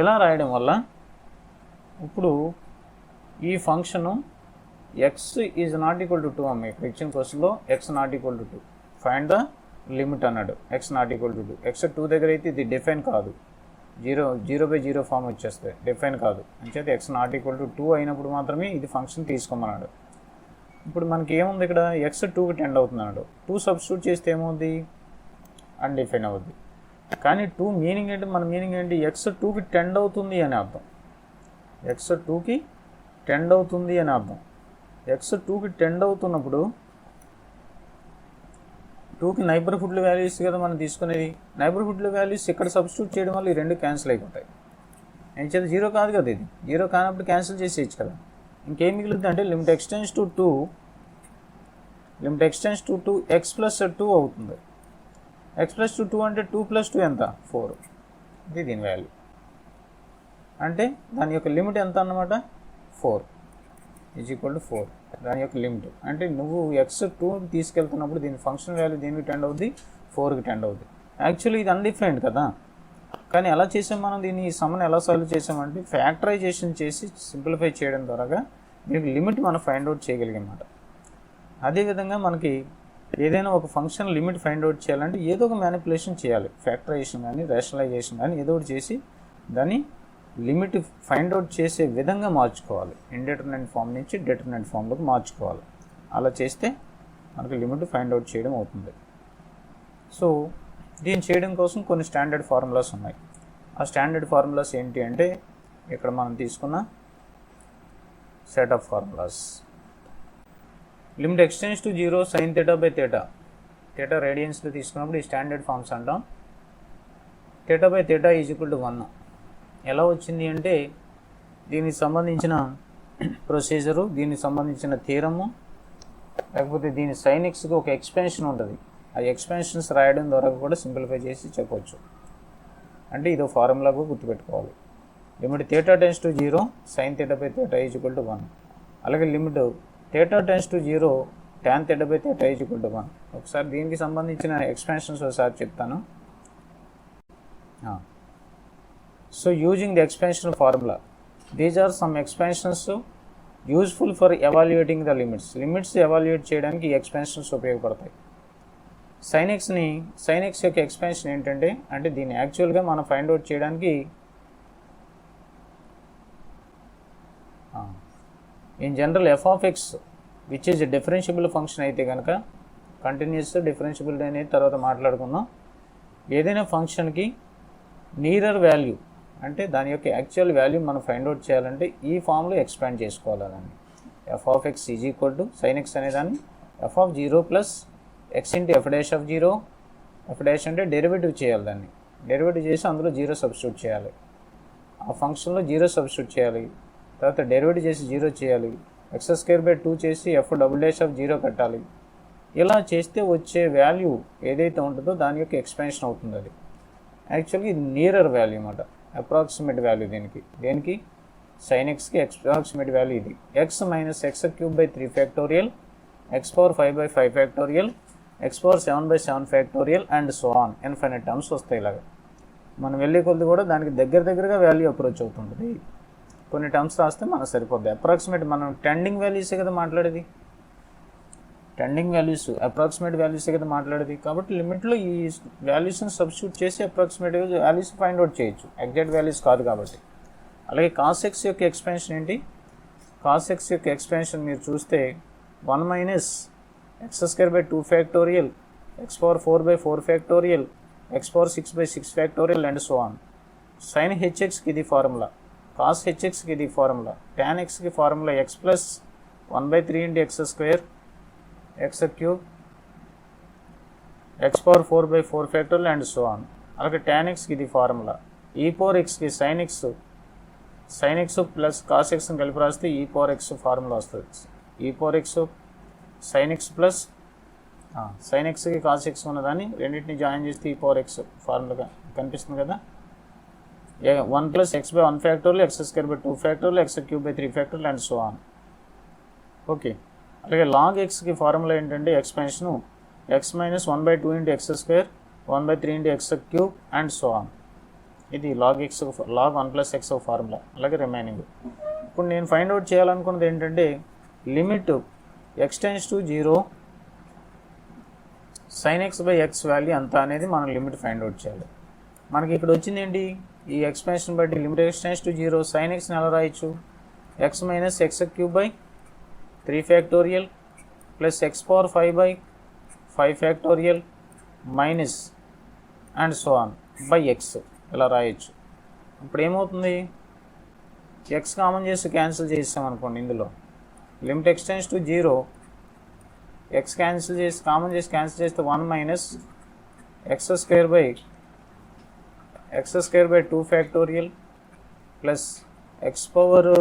ఇలా రాయడం వల్ల ఇప్పుడు ఈ function x is not equal to 2 అమ్మ. ఇక్కడ ఇచ్చిన క్వశ్చన్లో x not equal to 2 find the limit అన్నాడు. x not equal to 2, x 2 దగ్గర అయితే ఇది డిఫైన్ కాదు, 0/0 ఫామ్ వచ్చేస్తే డిఫైన్ కాదు. అంచేత x నాట్ ఈక్వల్ టు 2 అయినప్పుడు మాత్రమే ఇది ఫంక్షన్ తీసుకోమన్నాడు. ఇప్పుడు మనకి ఏముంది ఇక్కడ? x 2కి టెండ్ అవుతున్నాడు. 2 సబ్స్టిట్యూట్ చేస్తే ఏమవుద్ది? అన్డిఫైన్ అవుద్ది. కానీ 2 మీనింగ్ ఏంటి? మన మీనింగ్ ఏంటి? x 2కి టెండ్ అవుతుంది అని అర్థం. x 2కి టెండ్ అవుతుంది అని అర్థం. x 2కి టెండ్ అవుతున్నప్పుడు 2కి నైబర్హుడ్ వాల్యూస్ కదా మనం తీసుకునేది. నైబర్హుడ్ వాల్యూస్ ఇక్కడ సబ్స్టిట్యూట్ చేయడం వల్ల ఈ రెండు క్యాన్సిల్ అయిపోతాయి. ఏం చేత 0 కాదు కదా, ఇది 0 కానప్పుడు క్యాన్సిల్ చేసేయచ్చు కదా. ఇంకేం మిగులుతుంది అంటే లిమిట్ x → 2 x + 2 అవుతుంది. x + 2 అంటే 2 + 2 ఎంత? 4. ఇది దీని వాల్యూ. అంటే దాని యొక్క లిమిట్ ఎంత అన్నమాట? 4 = 4 దాని యొక్క లిమిట్. అంటే నువ్వు x 2కి తీసుకెళ్తున్నప్పుడు దీని ఫంక్షన్ వాల్యూ దేనికి టెండ్ అవుద్ది? 4కి టెండ్ అవుద్ది. యాక్చువల్లీ ఇది అన్డిఫైన్డ్ కదా, కానీ ఎలా చేసాం మనం దీన్ని? ఈ సమ్మని ఎలా సాల్వ్ చేసామంటే ఫ్యాక్టరైజేషన్ చేసి సింప్లిఫై చేయడం ద్వారా దీనికి లిమిట్ మనం ఫైండ్ అవుట్ చేయగలిగామాట. అదేవిధంగా మనకి ఏదైనా ఒక ఫంక్షన్ లిమిట్ ఫైండ్ అవుట్ చేయాలంటే ఏదో ఒక మ్యానిపులేషన్ చేయాలి. ఫ్యాక్టరైజేషన్ కానీ రేషనలైజేషన్ కానీ ఏదో ఒకటి చేసి దాన్ని లిమిట్ ఫైండ్ అవుట్ చేసే విధంగా మార్చుకోవాలి. ఇండిటర్మినేట్ ఫామ్ నుంచి డిటర్మినేట్ ఫామ్లోకి మార్చుకోవాలి. అలా చేస్తే మనకు లిమిట్ ఫైండ్ అవుట్ చేయడం అవుతుంది. సో దీన్ని చేయడం కోసం కొన్ని స్టాండర్డ్ ఫార్ములాస్ ఉన్నాయి. ఆ స్టాండర్డ్ ఫార్ములాస్ ఏంటి అంటే ఇక్కడ మనం తీసుకున్న set of formulas. Limit x → 0 sin θ/θ రేడియన్స్లో తీసుకున్నప్పుడు ఈ స్టాండర్డ్ ఫార్మ్స్ అంటాం. θ/θ = 1. ఎలా వచ్చింది అంటే దీనికి సంబంధించిన ప్రొసీజరు, దీనికి సంబంధించిన థీరము, లేకపోతే దీని sin xకి ఒక ఎక్స్పెన్షన్ ఉంటుంది, ఆ ఎక్స్పెన్షన్స్ రాయడం ద్వారా కూడా సింప్లిఫై చేసి చెప్పవచ్చు. అంటే ఇదో ఫార్ములాగా గుర్తుపెట్టుకోవాలి. Limit θ tends to 0 sin θ by θ is equal to 1. అలాగే limit θ tends to 0 tan θ by θ is equal to 1. ఒకసారి దీనికి సంబంధించిన ఎక్స్పెన్షన్స్ ఒకసారి చెప్తాను. So using the expansion formula, these are some expansions useful for evaluating the limits evaluate చేయడానికి ఈ expansions ఉపయోగపడతాయి. sin x యొక్క ఎక్స్పెన్షన్ ఏంటంటే, అంటే దీన్ని యాక్చువల్గా మనం ఫైండ్ అవుట్ చేయడానికి in general f of x which is differentiable function అయితే కనుక, కంటిన్యూస్ డిఫరెన్షియబుల్ అనేది తర్వాత మాట్లాడుకుందాం. ఏదైనా ఫంక్షన్కి నీరర్ వాల్యూ అంటే దాని యొక్క యాక్చువల్ వాల్యూ మనం ఫైండ్ అవుట్ చేయాలంటే ఈ ఫామ్లో ఎక్స్పాండ్ చేసుకోవాలి. దాన్ని f of x is equal to sin x అనేదాన్ని f of 0 plus x into f dash of 0. f dash అంటే డెరివేటివ్ చేయాలి, దాన్ని డెరివేటివ్ చేసి అందులో 0 సబ్స్టిట్యూట్ చేయాలి, ఆ ఫంక్షన్లో 0 సబ్స్టిట్యూట్ చేయాలి, తర్వాత డెరివేటివ్ చేసి 0 చేయాలి, x² 2 చేసి f డబుల్ డాష్ ఆఫ్ 0 కట్టాలి. ఇలా చేస్తే వచ్చే వాల్యూ ఏదైతే ఉంటుందో దాని యొక్క ఎక్స్పాన్షన్ అవుతుంది. అది యాక్చువల్గా ఇది నియరర్ వాల్యూ అన్నమాట, అప్రాక్సిమేట్ వాల్యూ దేనికి sin xకి అప్రాక్సిమేట్ వాల్యూ ఇది. x minus x³ by 3 factorial, x power 5 by 5 factorial, x power 7 by 7 factorial and so on infinite terms వస్తాయి. ఇలాగా మనం వెళ్ళే కొద్ది కూడా దానికి దగ్గరగా వాల్యూ అప్రోచ్ అవుతుంటుంది. కొన్ని టర్మ్స్ రాస్తే మనకు సరిపోద్ది. అప్రాక్సిమేట్ మనం టెండింగ్ వాల్యూసే కదా మాట్లాడేది, టెండింగ్ వాల్యూస్ అప్రాక్సిమేట్ వాల్యూసే కదా మాట్లాడేది. కాబట్టి లిమిట్లో ఈ వాల్యూస్ని సబ్స్టిట్యూట్ చేసి అప్రాక్సిమేట్ వాల్యూస్ ఫైండ్ అవుట్ చేయొచ్చు, ఎగ్జాక్ట్ వాల్యూస్ కాదు కాబట్టి. అలాగే cos x యొక్క ఎక్స్పెన్షన్ ఏంటి? cos x యొక్క ఎక్స్పెన్షన్ మీరు చూస్తే 1 minus x² by 2 factorial, x power 4 by 4 factorial, x power 6 by 6 factorial and so on. sin hxకి ఇది ఫార్ములా, cos hxకి ఇది ఫార్ములా, tan xకి formula x plus 1/3 into x² x³ x power 4 by 4 factorial and so on. అలాగే tan xకి ఇది formula, e power xకి sin x plus cos xని కలిపి రాస్తే e పవర్ x ఫార్ములా వస్తుంది. e power x sin x plus sin xకి cos x ఉన్నదాన్ని రెండింటిని జాయిన్ చేస్తే e పవర్ x ఫార్ములా కనిపిస్తుంది కదా. 1 plus x by 1 factorial, x² by 2 factorial, x³ by 3 factorial and so on. Okay, అలాగే log xకి formula ఏంటంటే ఎక్స్పెన్షను x minus 1/2 into x², 1/3 into x³ and so on. ఇది log 1 plus x formula. అలాగే remaining ఇప్పుడు నేను find out చేయాలనుకున్నది ఏంటంటే limit x tense to 0 sin x by x value అంత అనేది మనం లిమిట్ ఫైండ్ అవుట్ చేయాలి. మనకి ఇక్కడ వచ్చింది ఏంటి, ఈ ఎక్స్పెన్షన్ బట్టి limit x tense to 0 sin xని ఎలా రాయొచ్చు, x minus x³ by 3 factorial plus x power 5 by 5 factorial minus and so on by x ఇలా రాయొచ్చు. ఇప్పుడు ఏమవుతుంది, x కామన్ చేసి క్యాన్సిల్ చేసాం అనుకోండి, ఇందులో limit x tense to 0 x common చేసి క్యాన్సిల్ చేస్తే 1 minus x² by 2 factorial plus x power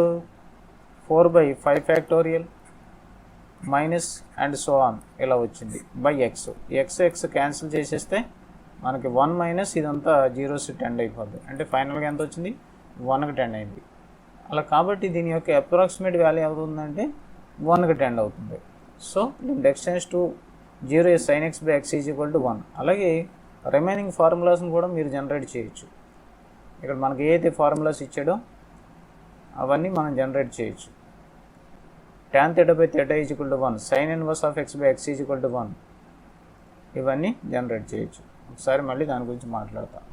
4 by 5 factorial minus and so on ఇలా వచ్చింది బై x. x క్యాన్సిల్ చేసేస్తే మనకి 1 మైనస్ ఇదంతా 0s టెండ్ అయిపోద్ది, అంటే ఫైనల్గా ఎంత వచ్చింది 1కి టెండ్ అయింది. అలా కాబట్టి దీని యొక్క అప్రాక్సిమేట్ వాల్యూ అవుతుందంటే 1కి టెండ్ అవుతుంది. So limit x tense to 0 sin x by x is equal to 1. అలాగే రిమైనింగ్ ఫార్ములాస్ని కూడా మీరు జనరేట్ చేయొచ్చు. ఇక్కడ మనకి ఏదైతే ఫార్ములాస్ ఇచ్చాడో అవన్నీ మనం జనరేట్ చేయొచ్చు. tan θ by θ is equal to 1, sin inverse of x by x is equal to 1, ఇవన్నీ జనరేట్ చేయొచ్చు. ఒకసారి మళ్ళీ దాని గురించి మాట్లాడతాం.